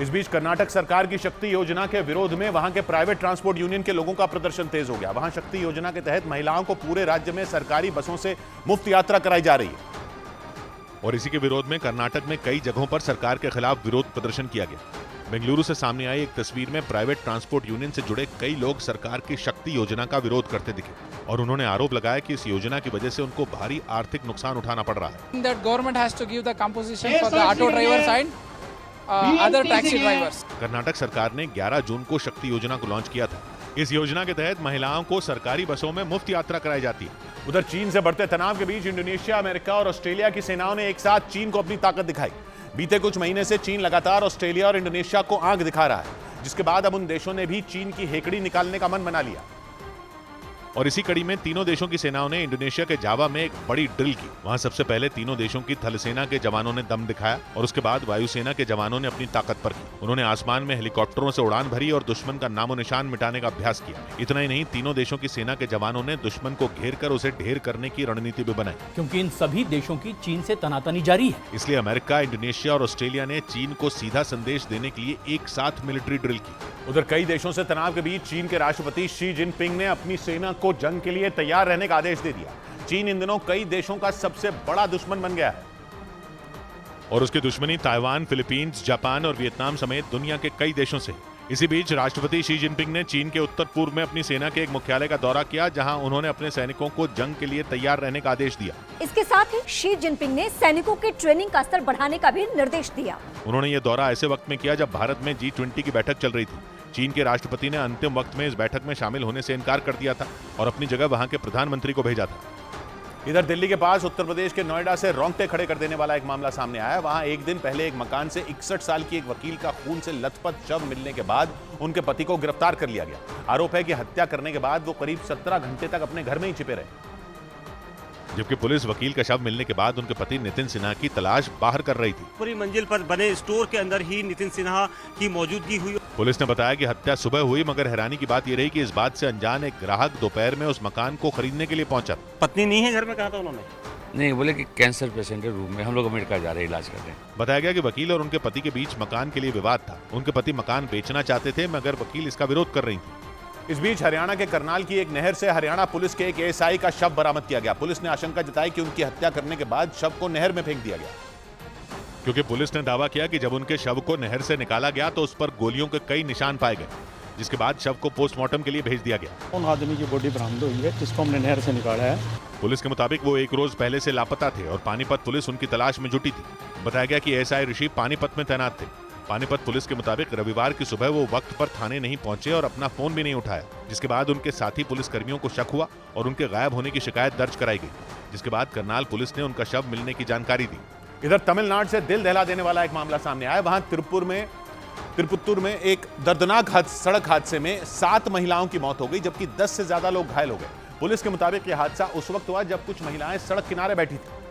इस बीच कर्नाटक सरकार की शक्ति योजना के विरोध में वहां के प्राइवेट ट्रांसपोर्ट यूनियन के लोगों का प्रदर्शन तेज हो गया। वहां शक्ति योजना के तहत महिलाओं को पूरे राज्य में सरकारी बसों से मुफ्त यात्रा कराई जा रही है और इसी के विरोध में कर्नाटक में कई जगहों पर सरकार के खिलाफ विरोध प्रदर्शन किया गया। बेंगलुरु से सामने आई एक तस्वीर में प्राइवेट ट्रांसपोर्ट यूनियन से जुड़े कई लोग सरकार की शक्ति योजना का विरोध करते दिखे और उन्होंने आरोप लगाया कि इस योजना की वजह से उनको भारी आर्थिक नुकसान उठाना पड़ रहा है। That government has to give the compensation for the auto drivers and other taxi drivers. Karnataka सरकार ने 11 जून को शक्ति योजना को लॉन्च किया था। इस योजना के तहत महिलाओं को सरकारी बसों में मुफ्त यात्रा कराई जाती है। उधर चीन से बढ़ते तनाव के बीच इंडोनेशिया, अमेरिका और ऑस्ट्रेलिया की सेनाओं ने एक साथ चीन को अपनी ताकत दिखाई। बीते कुछ महीने से चीन लगातार ऑस्ट्रेलिया और इंडोनेशिया को आंख दिखा रहा है, जिसके बाद अब उन देशों ने भी चीन की हेकड़ी निकालने का मन बना लिया। और इसी कड़ी में तीनों देशों की सेनाओं ने इंडोनेशिया के जावा में एक बड़ी ड्रिल की। वहां सबसे पहले तीनों देशों की थल सेना के जवानों ने दम दिखाया और उसके बाद वायुसेना के जवानों ने अपनी ताकत परखी। उन्होंने आसमान में हेलीकॉप्टरों से उड़ान भरी और दुश्मन का नामो निशान मिटाने का अभ्यास किया। इतना ही नहीं, तीनों देशों की सेना के जवानों ने दुश्मन को घेर कर उसे ढेर करने की रणनीति भी बनाई, क्योंकि इन सभी देशों की चीन से तनातनी जारी है। इसलिए अमेरिका, इंडोनेशिया और ऑस्ट्रेलिया ने चीन को सीधा संदेश देने के लिए एक साथ मिलिट्री ड्रिल की। उधर कई देशों से तनाव के बीच चीन के राष्ट्रपति शी जिनपिंग ने अपनी सेना को जंग के लिए तैयार रहने का आदेश दे दिया। चीन इन दिनों कई देशों का सबसे बड़ा दुश्मन बन गया है और उसकी दुश्मनी ताइवान, फिलीपींस, जापान और वियतनाम समेत दुनिया के कई देशों से। इसी बीच राष्ट्रपति शी जिनपिंग ने चीन के उत्तर पूर्व में अपनी सेना के एक मुख्यालय का दौरा किया, जहां उन्होंने अपने सैनिकों को जंग के लिए तैयार रहने का आदेश दिया। इसके साथ ही शी जिनपिंग ने सैनिकों के ट्रेनिंग का स्तर बढ़ाने का भी निर्देश दिया। उन्होंने ये दौरा ऐसे वक्त में किया जब भारत में G20 की बैठक चल रही थी। चीन के राष्ट्रपति ने अंतिम वक्त में इस बैठक में शामिल होने से इनकार कर दिया था और अपनी जगह वहां के प्रधानमंत्री को भेजा था। इधर दिल्ली के पास उत्तर प्रदेश के नोएडा से रोंगटे खड़े कर देने वाला एक मामला सामने आया। वहां एक दिन पहले एक मकान से 61 साल की एक वकील का खून से लथपथ शव मिलने के बाद उनके पति को गिरफ्तार कर लिया गया। आरोप है कि हत्या करने के बाद वो करीब 17 घंटे तक अपने घर में ही छिपे रहे, जबकि पुलिस वकील का शव मिलने के बाद उनके पति नितिन सिन्हा की तलाश बाहर कर रही थी। पूरी मंजिल पर बने स्टोर के अंदर ही नितिन सिन्हा की मौजूदगी हुई। पुलिस ने बताया कि हत्या सुबह हुई, मगर हैरानी की बात यह रही कि इस बात से अनजान एक ग्राहक दोपहर में उस मकान को खरीदने के लिए पहुंचा। पत्नी नहीं है घर में, कहा था उन्होंने? नहीं, बोले कि कैंसर पेशेंट है रूम में, हम लोग अमेरिका जा रहे हैं इलाज कर रहे हैं। बताया गया कि वकील और उनके पति के बीच मकान के लिए विवाद था। उनके पति मकान बेचना चाहते थे, मगर वकील इसका विरोध कर रही थी। इस बीच हरियाणा के करनाल की एक नहर से हरियाणा पुलिस के एक एएसआई का शव बरामद किया गया। पुलिस ने आशंका जताई कि उनकी हत्या करने के बाद शव को नहर में फेंक दिया गया, क्योंकि पुलिस ने दावा किया कि जब उनके शव को नहर से निकाला गया तो उस पर गोलियों के कई निशान पाए गए, जिसके बाद शव को पोस्टमार्टम के लिए भेज दिया गया। उन आदमी की बॉडी बरामद हुई है जिसको हमने नहर से निकाला है। पुलिस के मुताबिक वो एक रोज पहले से लापता थे और पानीपत पुलिस उनकी तलाश में जुटी थी। बताया गया कि एएसआई ऋषि पानीपत में तैनात थे। पानीपत पुलिस के मुताबिक रविवार की सुबह वो वक्त पर थाने नहीं पहुंचे और अपना फोन भी नहीं उठाया, जिसके बाद उनके साथी पुलिस कर्मियों को शक हुआ और उनके गायब होने की शिकायत दर्ज कराई गई, जिसके बाद करनाल पुलिस ने उनका शव मिलने की जानकारी दी। इधर तमिलनाडु से दिल दहला देने वाला एक मामला सामने आया। वहां तिरुपुत्तूर में एक दर्दनाक सड़क हादसे में 7 महिलाओं की मौत हो गई, जबकि 10 से ज्यादा लोग घायल हो गए। पुलिस के मुताबिक यह हादसा उस वक्त हुआ जब कुछ महिलाएं सड़क किनारे बैठी थी।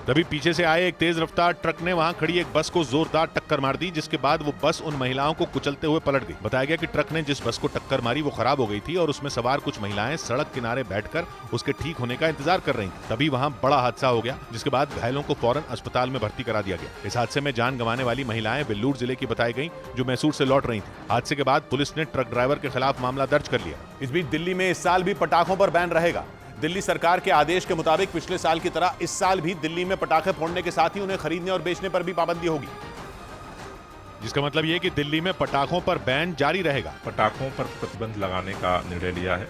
तभी पीछे से आए एक तेज रफ्तार ट्रक ने वहां खड़ी एक बस को जोरदार टक्कर मार दी, जिसके बाद वो बस उन महिलाओं को कुचलते हुए पलट गई। बताया गया कि ट्रक ने जिस बस को टक्कर मारी वो खराब हो गई थी और उसमें सवार कुछ महिलाएं सड़क किनारे बैठकर उसके ठीक होने का इंतजार कर रही थी। तभी वहां बड़ा हादसा हो गया, जिसके बाद घायलों को फौरन अस्पताल में भर्ती करा दिया गया। इस हादसे में जान गंवाने वाली महिलाएं वेल्लूर जिले की बताई गई, जो मैसूर से लौट रही थी। हादसे के बाद पुलिस ने ट्रक ड्राइवर के खिलाफ मामला दर्ज कर लिया। इस बीच दिल्ली में इस साल भी पटाखों पर बैन रहेगा। दिल्ली सरकार के आदेश के मुताबिक पिछले साल की तरह इस साल भी दिल्ली में पटाखे फोड़ने के साथ ही उन्हें खरीदने और बेचने पर भी पाबंदी होगी, जिसका मतलब यह कि दिल्ली में पटाखों पर बैन जारी रहेगा। पटाखों पर प्रतिबंध लगाने का निर्णय लिया है।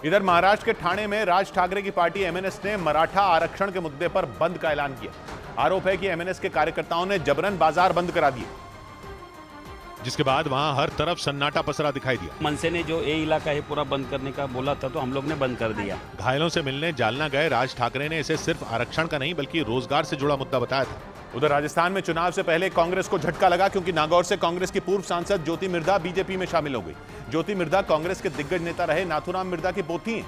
इधर महाराष्ट्र के ठाणे में राज ठाकरे की पार्टी एमएनएस ने मराठा आरक्षण के मुद्दे पर बंद का ऐलान किया। आरोप है कि एमएनएस के कार्यकर्ताओं ने जबरन बाजार बंद करा दिए। जिसके बाद वहां हर तरफ सन्नाटा पसरा दिखाई दिया। मनसे ने जो ये इलाका है पूरा बंद करने का बोला था तो हम लोग ने बंद कर दिया। घायलों से मिलने जालना गए राज ठाकरे ने इसे सिर्फ आरक्षण का नहीं बल्कि रोजगार से जुड़ा मुद्दा बताया था। उधर राजस्थान में चुनाव से पहले कांग्रेस को झटका लगा क्योंकि नागौर से कांग्रेस की पूर्व सांसद ज्योति मिर्धा बीजेपी में शामिल हो गई। ज्योति मिर्धा कांग्रेस के दिग्गज नेता रहे नाथूराम मिर्धा की पोती हैं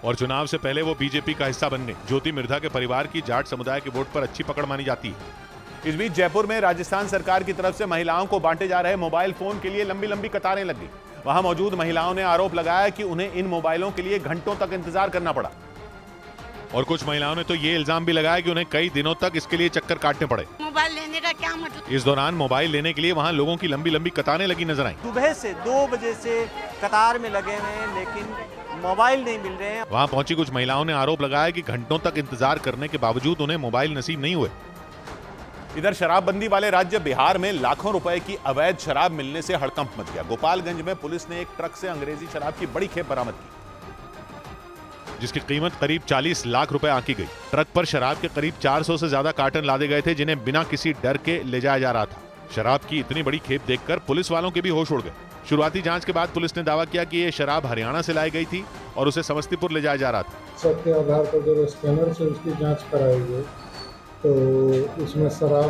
और चुनाव से पहले वो बीजेपी का हिस्सा बन गई। ज्योति मिर्धा के परिवार की जाट समुदाय के वोट पर अच्छी पकड़ मानी जाती है। इस बीच जयपुर में राजस्थान सरकार की तरफ से महिलाओं को बांटे जा रहे मोबाइल फोन के लिए लंबी लंबी कतारें लग गई। वहां मौजूद महिलाओं ने आरोप लगाया कि उन्हें इन मोबाइलों के लिए घंटों तक इंतजार करना पड़ा और कुछ महिलाओं ने तो ये इल्जाम भी लगाया कि उन्हें कई दिनों तक इसके लिए चक्कर काटने पड़े। मोबाइल लेने का क्या मतलब? इस दौरान मोबाइल लेने के लिए वहां लोगों की लंबी लंबी कतारें लगी नजर आईं। सुबह से 2 बजे से कतार में लगे हुए हैं लेकिन मोबाइल नहीं मिल रहे हैं। वहां पहुंची कुछ महिलाओं ने आरोप लगाया कि घंटों तक इंतजार करने के बावजूद उन्हें मोबाइल नसीब नहीं हुए। इधर शराबबंदी वाले राज्य बिहार में लाखों रुपए की अवैध शराब मिलने से हड़कंप मच गया। गोपालगंज में पुलिस ने एक ट्रक से अंग्रेजी शराब की बड़ी खेप बरामद की जिसकी कीमत करीब 40 लाख रुपए आंकी गई। ट्रक पर शराब के करीब 400 से ज्यादा कार्टन लादे गए थे जिन्हें बिना किसी डर के ले जाया जा रहा था। शराब की इतनी बड़ी खेप देखकर पुलिस वालों के भी होश उड़ गए। शुरुआती जांच के बाद पुलिस ने दावा किया कि ये शराब हरियाणा से लाई गई थी और उसे समस्तीपुर ले जाया जा रहा था। सब के आधार पर जब स्कैनर से उसकी जांच कराई गई तो इसमें शराब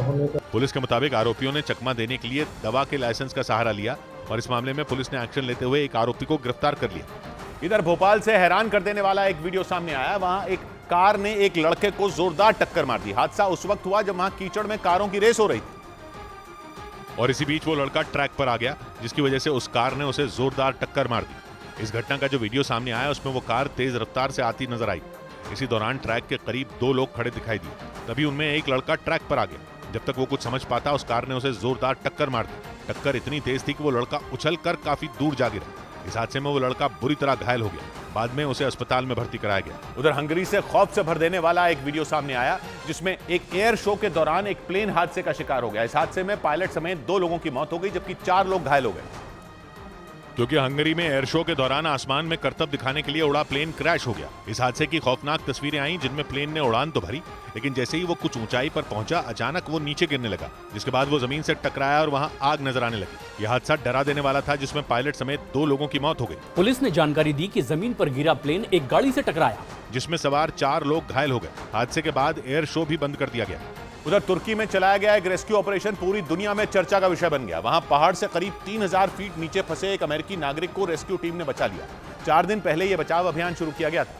होने का। पुलिस के मुताबिक आरोपियों ने चकमा देने के लिए दवा के लाइसेंस का सहारा लिया और इस मामले में पुलिस ने एक्शन लेते हुए एक आरोपी को गिरफ्तार कर लिया। इधर भोपाल से हैरान कर देने वाला एक वीडियो सामने आया। वहां एक कार ने एक लड़के को जोरदार टक्कर मार दी। हादसा उस वक्त हुआ जब वहां कीचड़ में कारों की रेस हो रही थी और इसी बीच वो लड़का ट्रैक पर आ गया जिसकी वजह से उस कार ने उसे जोरदार टक्कर मार दी। इस घटना का जो वीडियो सामने आया उसमें वो कार तेज रफ्तार से आती नजर आई। इसी दौरान ट्रैक के करीब 2 लोग खड़े दिखाई दिए। तभी उनमें एक लड़का ट्रैक पर आ गया। जब तक वो कुछ समझ पाता उस कार ने उसे जोरदार टक्कर मार दी। टक्कर इतनी तेज थी कि वो लड़का उछल कर काफी दूर जा गिरा। इस हादसे में वो लड़का बुरी तरह घायल हो गया। बाद में उसे अस्पताल में भर्ती कराया गया। उधर हंगरी से खौफ से भर देने वाला एक वीडियो सामने आया जिसमें एक एयर शो के दौरान एक प्लेन हादसे का शिकार हो गया। इस हादसे में पायलट समेत 2 लोगों की मौत हो गई जबकि 4 लोग घायल हो गए क्योंकि हंगरी में एयर शो के दौरान आसमान में करतब दिखाने के लिए उड़ा प्लेन क्रैश हो गया। इस हादसे की खौफनाक तस्वीरें आईं जिनमें प्लेन ने उड़ान तो भरी लेकिन जैसे ही वो कुछ ऊंचाई पर पहुंचा अचानक वो नीचे गिरने लगा जिसके बाद वो जमीन से टकराया और वहां आग नजर आने लगी। यह हादसा डरा देने वाला था जिसमें पायलट समेत 2 लोगों की मौत हो गई। पुलिस ने जानकारी दी कि जमीन पर गिरा प्लेन एक गाड़ी से टकराया जिसमें सवार 4 लोग घायल हो गए। हादसे के बाद एयर शो भी बंद कर दिया गया। उधर तुर्की में चलाया गया एक रेस्क्यू ऑपरेशन पूरी दुनिया में चर्चा का विषय बन गया। वहां पहाड़ से करीब 3000 फीट नीचे फंसे एक अमेरिकी नागरिक को रेस्क्यू टीम ने बचा लिया। 4 दिन पहले यह बचाव अभियान शुरू किया गया था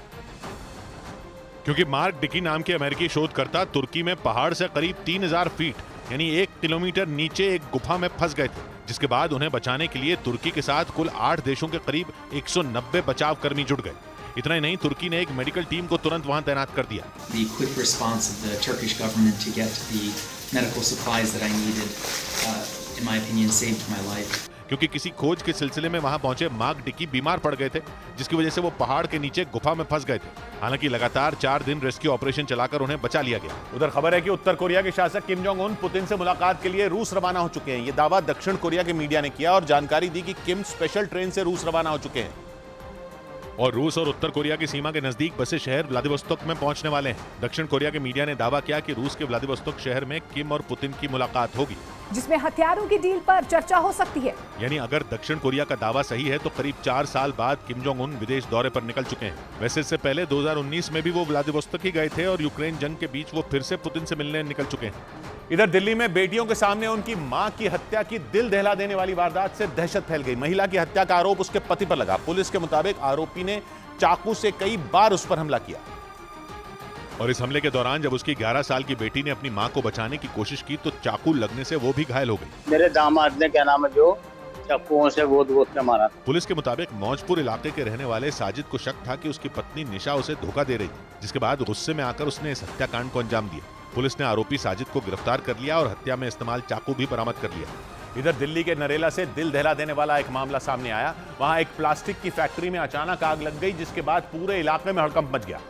क्योंकि मार्क डिकी नाम के अमेरिकी शोधकर्ता तुर्की में पहाड़ से करीब 3000 फीट यानी 1 किलोमीटर नीचे एक गुफा में फंस गए थे जिसके बाद उन्हें बचाने के लिए तुर्की के साथ कुल 8 देशों के करीब 190 बचाव कर्मी जुट गए। इतना ही नहीं तुर्की ने एक मेडिकल टीम को तुरंत वहां तैनात कर दिया। The quick response of the Turkish government to get the medical supplies that I needed, in my opinion, saved my life. क्योंकि किसी खोज के सिलसिले में वहां पहुंचे मार्क डिकी बीमार पड़ गए थे जिसकी वजह से वो पहाड़ के नीचे गुफा में फंस गए थे। हालांकि लगातार 4 दिन रेस्क्यू ऑपरेशन चलाकर उन्हें बचा लिया गया। उधर खबर है कि उत्तर कोरिया के शासक किम जोंग उन पुतिन से मुलाकात के लिए रूस रवाना हो चुके हैं। ये दावा दक्षिण कोरिया के मीडिया ने किया और जानकारी दी कि किम स्पेशल ट्रेन से रूस रवाना हो चुके हैं और रूस और उत्तर कोरिया की सीमा के नजदीक बसे शहर व्लादिवोस्तोक में पहुंचने वाले हैं। दक्षिण कोरिया के मीडिया ने दावा किया कि रूस के व्लादिवोस्तोक शहर में किम और पुतिन की मुलाकात होगी जिसमें हथियारों की डील पर चर्चा हो सकती है। यानी अगर दक्षिण कोरिया का दावा सही है तो करीब 4 साल बाद किम जोंग उन विदेश दौरे पर निकल चुके हैं। वैसे इससे पहले 2019 में भी वो व्लादिवोस्तोक ही गए थे और यूक्रेन जंग के बीच वो फिर से पुतिन से मिलने निकल चुके हैं। इधर दिल्ली में बेटियों के सामने उनकी मां की हत्या की दिल दहला देने वाली वारदात से दहशत फैल गई। महिला की हत्या का आरोप उसके पति पर लगा। पुलिस के मुताबिक आरोपी ने चाकू से कई बार उस पर हमला किया और इस हमले के दौरान जब उसकी 11 साल की बेटी ने अपनी मां को बचाने की कोशिश की तो चाकू लगने से वो भी घायल हो गई। मेरे दामाद ने क्या नाम है जो चाकुओं से गोद के मारा। पुलिस के मुताबिक मौजपुर इलाके के रहने वाले साजिद को शक था कि उसकी पत्नी निशा उसे धोखा दे रही थी जिसके बाद गुस्से में आकर उसने इस हत्याकांड को अंजाम दिया। पुलिस ने आरोपी साजिद को गिरफ्तार कर लिया और हत्या में इस्तेमाल चाकू भी बरामद कर लिया। इधर दिल्ली के नरेला से दिल दहला देने वाला एक मामला सामने आया। वहां एक प्लास्टिक की फैक्ट्री में अचानक आग लग गई जिसके बाद पूरे इलाके में हड़कंप मच गया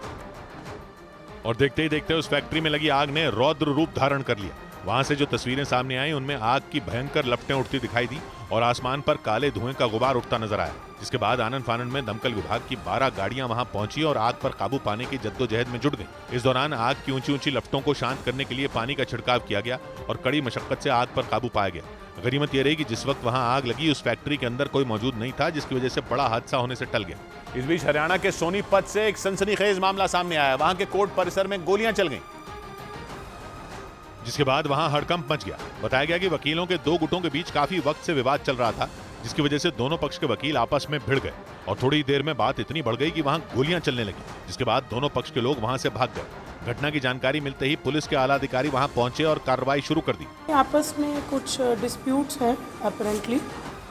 और देखते ही देखते उस फैक्ट्री में लगी आग ने रौद्र रूप धारण कर लिया। वहां से जो तस्वीरें सामने आई उनमें आग की भयंकर लपटें उठती दिखाई दी और आसमान पर काले धुएं का गुबार उठता नजर आया। जिसके बाद आनन फानन में दमकल विभाग की 12 गाड़ियां वहां पहुंची और आग पर काबू पाने की जद्दोजहद में जुट गईं। इस दौरान आग की ऊंची ऊंची लपटों को शांत करने के लिए पानी का छिड़काव किया गया और कड़ी मशक्कत से आग पर काबू पाया गया। गनीमत यह रही कि जिस वक्त वहां आग लगी उस फैक्ट्री के अंदर कोई मौजूद नहीं था, जिसकी वजह से बड़ा हादसा होने से टल गया। इस बीच हरियाणा के सोनीपत से एक सनसनीखेज मामला सामने आया। वहां के कोर्ट परिसर में गोलियां चल गईं, जिसके बाद वहां हड़कंप मच गया। बताया गया कि वकीलों के दो गुटों के बीच काफी वक्त से विवाद चल रहा था, जिसकी वजह से दोनों पक्ष के वकील आपस में भिड़ गए और थोड़ी देर में बात इतनी बढ़ गई कि वहां गोलियां चलने लगी, जिसके बाद दोनों पक्ष के लोग वहां से भाग गए। घटना की जानकारी मिलते ही पुलिस के आला अधिकारी वहां पहुंचे और कार्रवाई शुरू कर दी। आपस में कुछ डिस्प्यूट्स हैं अपेरेंटली।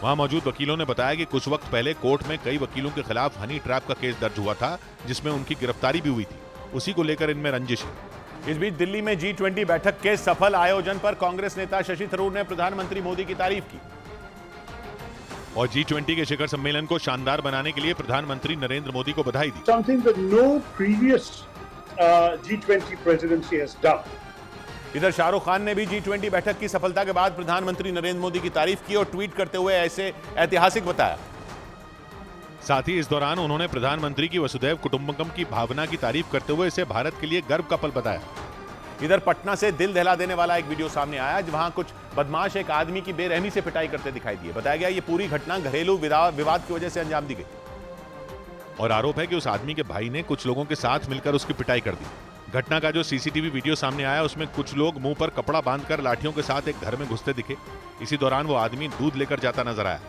वहां मौजूद वकीलों ने बताया कि कुछ वक्त पहले कोर्ट में कई वकीलों के खिलाफ हनी ट्रैप का केस दर्ज हुआ था, जिसमें उनकी गिरफ्तारी भी हुई थी। उसी को लेकर इनमें रंजिश है। इस बीच दिल्ली में G20 बैठक के सफल आयोजन पर कांग्रेस नेता शशि थरूर ने प्रधानमंत्री मोदी की तारीफ की और G20 के शिखर सम्मेलन को शानदार बनाने के लिए प्रधानमंत्री नरेंद्र मोदी को बधाई दी। Something that no previous G20 presidency has done. इधर शाहरुख खान ने भी G20 बैठक की सफलता के बाद प्रधानमंत्री नरेंद्र मोदी की तारीफ की और ट्वीट करते हुए ऐसे ऐतिहासिक बताया। साथ ही इस दौरान उन्होंने प्रधानमंत्री की वसुधैव कुटुंबकम की भावना की तारीफ करते हुए इसे भारत के लिए गर्व का पल बताया। इधर पटना से दिल दहला देने वाला एक वीडियो सामने आया, जहां कुछ बदमाश एक आदमी की बेरहमी से पिटाई करते दिखाई दिए। बताया गया ये पूरी घटना घरेलू विवाद की वजह से अंजाम दी गई और आरोप है कि उस आदमी के भाई ने कुछ लोगों के साथ मिलकर उसकी पिटाई कर दी। घटना का जो सीसीटीवी वीडियो सामने आया उसमें कुछ लोग मुंह पर कपड़ा बांधकर लाठियों के साथ एक घर में घुसते दिखे। इसी दौरान वो आदमी दूध लेकर जाता नजर आया।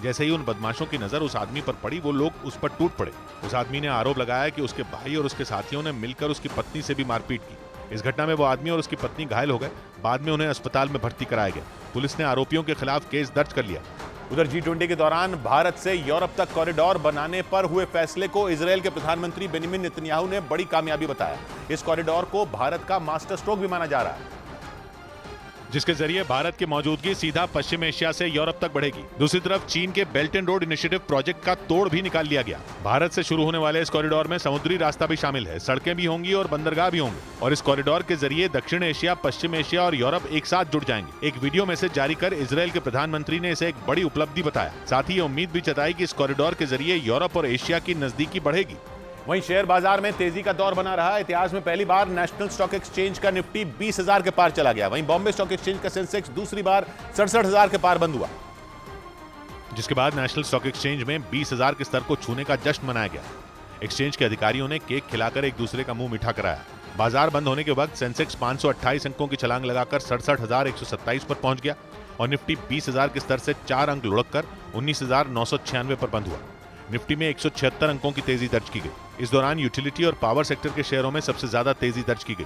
जैसे ही उन बदमाशों की नजर उस आदमी पर पड़ी, वो लोग उस पर टूट पड़े। उस आदमी ने आरोप लगाया कि उसके भाई और उसके साथियों ने मिलकर उसकी पत्नी से भी मारपीट की। इस घटना में वो आदमी और उसकी पत्नी घायल हो गए। बाद में उन्हें अस्पताल में भर्ती कराया गया। पुलिस ने आरोपियों के खिलाफ केस दर्ज कर लिया। उधर G20 के दौरान भारत से यूरोप तक कॉरिडोर बनाने पर हुए फैसले को इजरायल के प्रधानमंत्री बेंजामिन नेतन्याहू ने बड़ी कामयाबी बताया। इस कॉरिडोर को भारत का मास्टर स्ट्रोक भी माना जा रहा है, जिसके जरिए भारत की मौजूदगी सीधा पश्चिम एशिया से यूरोप तक बढ़ेगी। दूसरी तरफ चीन के belt and road initiative project का तोड़ भी निकाल लिया गया। भारत से शुरू होने वाले इस कॉरिडोर में समुद्री रास्ता भी शामिल है, सड़कें भी होंगी और बंदरगाह भी होंगे और इस कॉरिडोर के जरिए दक्षिण एशिया, पश्चिम एशिया और यूरोप एक साथ जुड़ जाएंगे। एक वीडियो मैसेज जारी कर इजरायल के प्रधानमंत्री ने इसे एक बड़ी उपलब्धि बताया। साथ ही ये उम्मीद भी जताई कि इस कॉरिडोर के जरिए यूरोप और एशिया की नजदीकी बढ़ेगी। वहीं शेयर बाजार में तेजी का दौर बना रहा। इतिहास में पहली बार नेशनल स्टॉक एक्सचेंज का निफ्टी 20,000 के पार चला गया। वहीं बॉम्बे स्टॉक एक्सचेंज का सेंसेक्स दूसरी बार 67,000 के पार बंद हुआ, जिसके बाद नेशनल स्टॉक एक्सचेंज में 20,000 के स्तर को छूने का जश्न मनाया गया। एक्सचेंज के अधिकारियों ने केक खिलाकर एक दूसरे का मुंह मीठा कराया। बाजार बंद होने के वक्त सेंसेक्स 528 अंकों की छलांग लगाकर 67,127 पर पहुंच गया और निफ्टी 20,000 के स्तर से 4 अंक लुढ़ककर 19,996 पर बंद हुआ। निफ्टी में 176 अंकों की तेजी दर्ज की गई। इस दौरान यूटिलिटी और पावर सेक्टर के शेयरों में सबसे ज्यादा तेजी दर्ज की गई।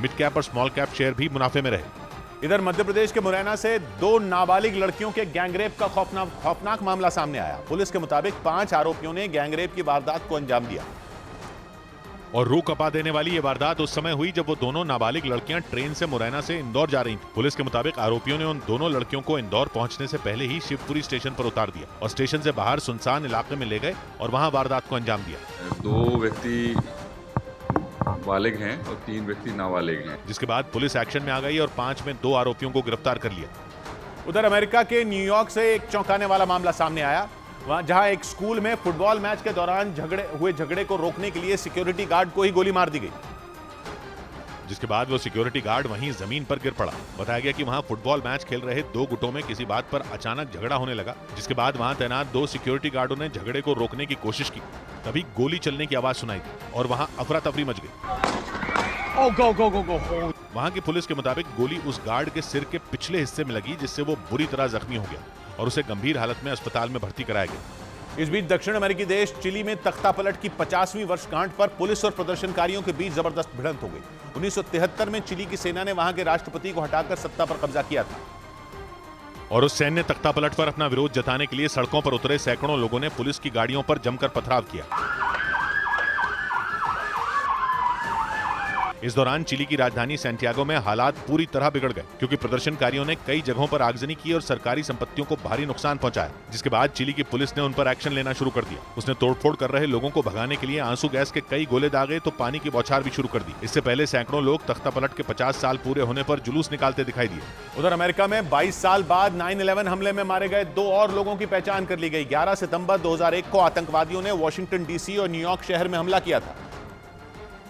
मिड कैप और स्मॉल कैप शेयर भी मुनाफे में रहे। इधर मध्य प्रदेश के मुरैना से 2 नाबालिग लड़कियों के गैंगरेप का खौफनाक मामला सामने आया। पुलिस के मुताबिक 5 आरोपियों ने गैंगरेप की वारदात को अंजाम दिया और रूह कपा देने वाली ये वारदात उस समय हुई जब वो दोनों नाबालिग लड़कियां ट्रेन से मुरैना से इंदौर जा रही थीं। पुलिस के मुताबिक आरोपियों ने उन दोनों लड़कियों को इंदौर पहुंचने से पहले ही शिवपुरी स्टेशन पर उतार दिया और स्टेशन से बाहर सुनसान इलाके में ले गए और वहां वारदात को अंजाम दिया। 2 व्यक्ति बालिग हैं और 3 व्यक्ति नाबालिग हैं। जिसके बाद पुलिस एक्शन में आ गई और 5 में 2 आरोपियों को गिरफ्तार कर लिया। उधर अमेरिका के न्यूयॉर्क से एक चौंकाने वाला मामला सामने आया, जहां एक स्कूल में फुटबॉल मैच के दौरान झगड़े को रोकने के लिए सिक्योरिटी गार्ड को ही गोली मार दी गई, जिसके बाद वो सिक्योरिटी गार्ड वहीं जमीन पर गिर पड़ा। बताया गया कि वहां फुटबॉल मैच खेल रहे 2 गुटों में किसी बात पर अचानक झगड़ा होने लगा, जिसके बाद वहां तैनात 2 सिक्योरिटी गार्डों ने झगड़े को रोकने की कोशिश की। तभी गोली चलने की आवाज सुनाई दी और वहां अफरा तफरी मच गई। वहां की पुलिस के मुताबिक गोली उस गार्ड के सिर के पिछले हिस्से में लगी, जिससे वो बुरी तरह जख्मी हो गया और उसे गंभीर हालत में अस्पताल में भर्ती कराया गया। इस बीच दक्षिण अमेरिकी देश चिली में तख्तापलट की 50वीं वर्षगांठ पर पुलिस और प्रदर्शनकारियों के बीच जबरदस्त भिड़ंत हो गई। 1973 में चिली की सेना ने वहां के राष्ट्रपति को हटाकर सत्ता पर कब्जा किया था और उस सैन्य तख्तापलट पर अपना विरोध जताने के लिए सड़कों पर उतरे सैकड़ों लोगों ने पुलिस की गाड़ियों पर जमकर पथराव किया। इस दौरान चिली की राजधानी सैंटियागो में हालात पूरी तरह बिगड़ गए क्योंकि प्रदर्शनकारियों ने कई जगहों पर आगजनी की और सरकारी संपत्तियों को भारी नुकसान पहुंचाया, जिसके बाद चिली की पुलिस ने उन पर एक्शन लेना शुरू कर दिया। उसने तोड़फोड़ कर रहे लोगों को भगाने के लिए आंसू गैस के कई गोले दागे तो पानी की बौछार भी शुरू कर दी। इससे पहले सैकड़ों लोग तख्तापलट के 50 साल पूरे होने पर जुलूस निकालते दिखाई दिए। उधर अमेरिका में 22 साल बाद 9/11 हमले में मारे गए 2 और लोगों की पहचान कर ली गई। 11 सितंबर 2001 को आतंकवादियों ने वॉशिंगटन डीसी और न्यूयॉर्क शहर में हमला किया था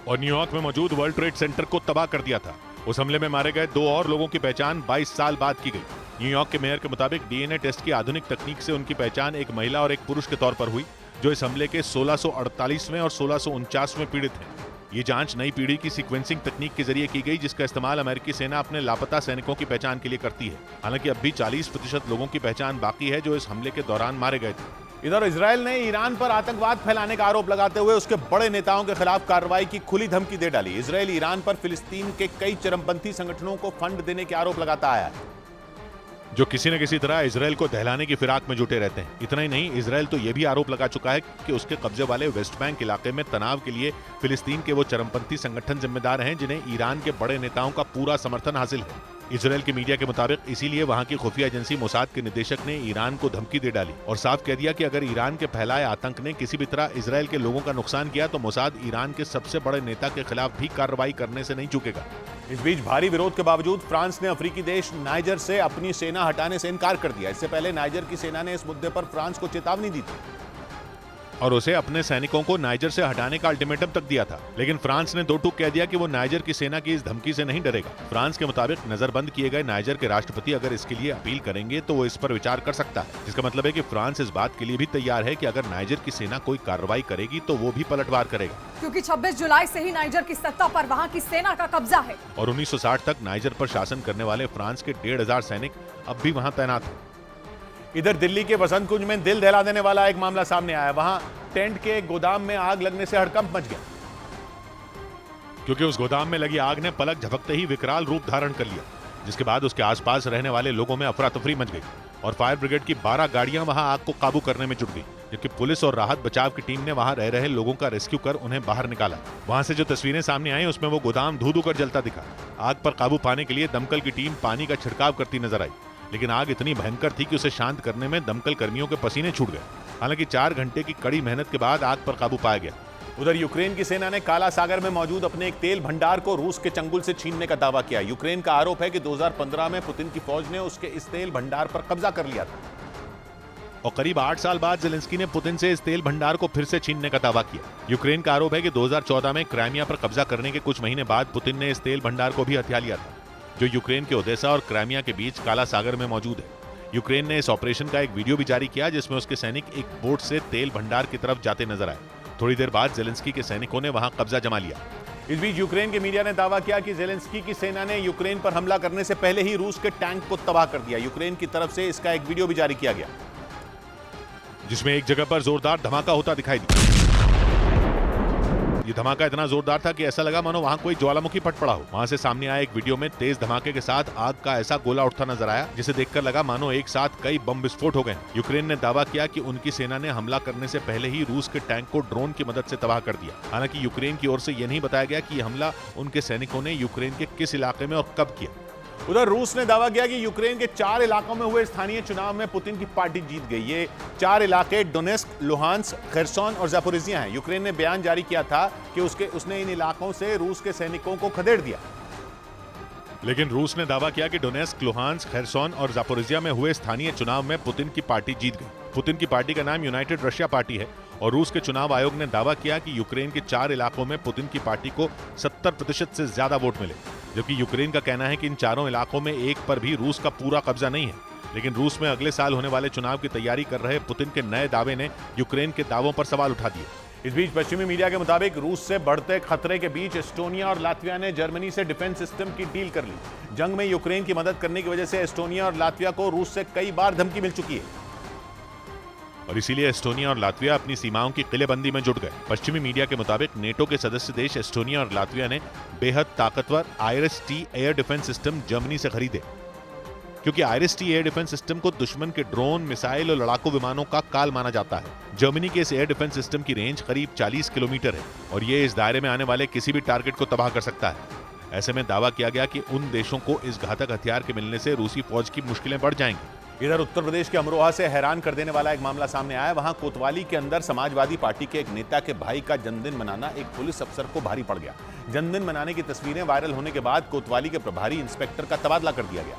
और न्यूयॉर्क में मौजूद वर्ल्ड ट्रेड सेंटर को तबाह कर दिया था। उस हमले में मारे गए 2 और लोगों की पहचान 22 साल बाद की गई। न्यूयॉर्क के मेयर के मुताबिक डीएनए टेस्ट की आधुनिक तकनीक से उनकी पहचान एक महिला और एक पुरुष के तौर पर हुई जो इस हमले के 1648वें और 1649वें पीड़ित हैं। ये जांच नई पीढ़ी की सीक्वेंसिंग तकनीक के जरिए की गई जिसका इस्तेमाल अमेरिकी सेना अपने लापता सैनिकों की पहचान के लिए करती है। हालांकि अब भी 40% लोगों की पहचान बाकी है जो इस हमले के दौरान मारे गए थे। इधर इजरायल ने ईरान पर आतंकवाद फैलाने का आरोप लगाते हुए उसके बड़े नेताओं के खिलाफ कार्रवाई की खुली धमकी दे डाली। इजरायल ईरान पर फिलिस्तीन के कई चरमपंथी संगठनों को फंड देने के आरोप लगाता आया है जो किसी न किसी तरह इजरायल को दहलाने की फिराक में जुटे रहते हैं। इतना ही नहीं, इजरायल तो यह भी आरोप लगा चुका है कि उसके कब्जे वाले वेस्ट बैंक इलाके में तनाव के लिए फिलिस्तीन के वो चरमपंथी संगठन जिम्मेदार हैं जिन्हें ईरान के बड़े नेताओं का पूरा समर्थन हासिल है। इजरायल की मीडिया के मुताबिक इसीलिए वहां की खुफिया एजेंसी मोसाद के निदेशक ने ईरान को धमकी दे डाली और साफ कह दिया कि अगर ईरान के फैलाए आतंक ने किसी भी तरह इजरायल के लोगों का नुकसान किया तो मोसाद ईरान के सबसे बड़े नेता के खिलाफ भी कार्रवाई करने से नहीं चूकेगा। इस बीच भारी विरोध के बावजूद फ्रांस ने अफ्रीकी देश नाइजर से अपनी सेना हटाने से इनकार कर दिया। इससे पहले नाइजर की सेना ने इस मुद्दे पर फ्रांस को चेतावनी दी थी और उसे अपने सैनिकों को नाइजर से हटाने का अल्टीमेटम तक दिया था, लेकिन फ्रांस ने 2 टूक कह दिया कि वो नाइजर की सेना की इस धमकी से नहीं डरेगा। फ्रांस के मुताबिक नजरबंद किए गए नाइजर के राष्ट्रपति अगर इसके लिए अपील करेंगे तो वो इस पर विचार कर सकता है, जिसका मतलब है कि फ्रांस इस बात के लिए भी तैयार है कि अगर नाइजर की सेना कोई कार्रवाई करेगी तो वो भी पलटवार करेगा, क्योंकि 26 जुलाई से ही नाइजर की सत्ता पर वहाँ की सेना का कब्जा है और 1960 तक नाइजर पर शासन करने वाले फ्रांस के 1500 सैनिक अब भी वहाँ तैनात हैं। इधर दिल्ली के वसंत कुंज में दिल दहला देने वाला एक मामला सामने आया। वहां टेंट के गोदाम में आग लगने से हड़कंप मच गया क्योंकि उस गोदाम में लगी आग ने पलक झपकते ही विकराल रूप धारण कर लिया, जिसके बाद उसके आसपास रहने वाले लोगों में अफरा तफरी मच गई और फायर ब्रिगेड की 12 गाड़ियां वहां आग को काबू करने में जुट गई, जबकि पुलिस और राहत बचाव की टीम ने वहां रह रहे लोगों का रेस्क्यू कर उन्हें बाहर निकाला। वहां से जो तस्वीरें सामने आई उसमें वो गोदाम धू-धू कर जलता दिखा। आग पर काबू पाने के लिए दमकल की टीम पानी का छिड़काव करती नजर आई, लेकिन आग इतनी भयंकर थी कि उसे शांत करने में दमकल कर्मियों के पसीने छूट गए। हालांकि 4 घंटे की कड़ी मेहनत के बाद आग पर काबू पाया गया। उधर यूक्रेन की सेना ने काला सागर में मौजूद अपने एक तेल भंडार को रूस के चंगुल से छीनने का दावा किया। यूक्रेन का आरोप है कि 2015 में पुतिन की फौज ने उसके इस तेल भंडार पर कब्जा कर लिया था और करीब 8 साल बाद जेलेंस्की ने पुतिन से इस तेल भंडार को फिर से छीनने का दावा किया। यूक्रेन का आरोप है कि 2014 में क्राइमिया पर कब्जा करने के कुछ महीने बाद पुतिन ने इस तेल भंडार को भी हथिया लिया था, जो यूक्रेन के ओदेसा और क्राइमिया के बीच काला सागर में मौजूद है। यूक्रेन ने इस ऑपरेशन का एक वीडियो भी जारी किया जिसमें उसके सैनिक एक बोट से तेल भंडार की तरफ जाते नजर आए। थोड़ी देर बाद जेलेंस्की के सैनिकों ने वहां कब्जा जमा लिया। इस बीच यूक्रेन के मीडिया ने दावा किया कि जेलेंस्की की सेना ने यूक्रेन पर हमला करने से पहले ही रूस के टैंक को तबाह कर दिया। यूक्रेन की तरफ से इसका एक वीडियो भी जारी किया गया जिसमें एक जगह पर जोरदार धमाका होता दिखाई दिया। ये धमाका इतना जोरदार था कि ऐसा लगा मानो वहां कोई ज्वालामुखी फट पड़ा हो। वहां से सामने आए एक वीडियो में तेज धमाके के साथ आग का ऐसा गोला उठता नजर आया जिसे देखकर लगा मानो एक साथ कई बम विस्फोट हो गए। यूक्रेन ने दावा किया कि उनकी सेना ने हमला करने से पहले ही रूस के टैंक को ड्रोन की मदद से तबाह कर दिया। हालांकि यूक्रेन की ओर से यह नहीं बताया गया कि यह हमला उनके सैनिकों ने यूक्रेन के किस इलाके में और कब किया। उधर रूस ने दावा किया कि यूक्रेन के 4 इलाकों में हुए स्थानीय चुनाव में पुतिन की पार्टी जीत गई। ये 4 इलाके डोनेस्क, लुहांस्क, खेरसोन और ज़ापोरिजिया हैं। यूक्रेन ने बयान जारी किया था कि उसने इन इलाकों से रूस के सैनिकों को खदेड़ दिया, लेकिन रूस ने दावा किया कि डोनेस्क, लुहांस्क, खेरसोन और ज़ापोरिजिया में हुए स्थानीय चुनाव में पुतिन की पार्टी जीत गई। पुतिन की पार्टी का नाम यूनाइटेड रशिया पार्टी है और रूस के चुनाव आयोग ने दावा किया कि यूक्रेन के 4 इलाकों में पुतिन की पार्टी को 70% से ज्यादा वोट मिले, जबकि यूक्रेन का कहना है कि इन चारों इलाकों में एक पर भी रूस का पूरा कब्जा नहीं है। लेकिन रूस में अगले साल होने वाले चुनाव की तैयारी कर रहे पुतिन के नए दावे ने यूक्रेन के दावों पर सवाल उठा दिए। इस बीच पश्चिमी मीडिया के मुताबिक रूस से बढ़ते खतरे के बीच एस्टोनिया और लातविया ने जर्मनी से डिफेंस सिस्टम की डील कर ली। जंग में यूक्रेन की मदद करने की वजह से एस्टोनिया और लातविया को रूस से कई बार धमकी मिल चुकी है और इसीलिए एस्टोनिया और लातविया अपनी सीमाओं की किलेबंदी में जुट गए। पश्चिमी मीडिया के मुताबिक नेटो के सदस्य देश एस्टोनिया और लातविया ने बेहद ताकतवर IRIS-T air defence system Germany से खरीदे, क्योंकि IRIS-T एयर डिफेंस सिस्टम को दुश्मन के ड्रोन, मिसाइल और लड़ाकू विमानों का काल माना जाता है। जर्मनी के इस एयर डिफेंस सिस्टम की रेंज करीब 40 किलोमीटर है और ये इस दायरे में आने वाले किसी भी टारगेट को तबाह कर सकता है। ऐसे में दावा किया गया कि उन देशों को इस घातक हथियार के मिलने से रूसी फौज की मुश्किलें बढ़ जाएंगी। इधर उत्तर प्रदेश के अमरोहा से हैरान कर देने वाला एक मामला सामने आया। वहां कोतवाली के अंदर समाजवादी पार्टी के एक नेता के भाई का जन्मदिन मनाना एक पुलिस अफसर को भारी पड़ गया। जन्मदिन मनाने की तस्वीरें वायरल होने के बाद कोतवाली के प्रभारी इंस्पेक्टर का तबादला कर दिया गया,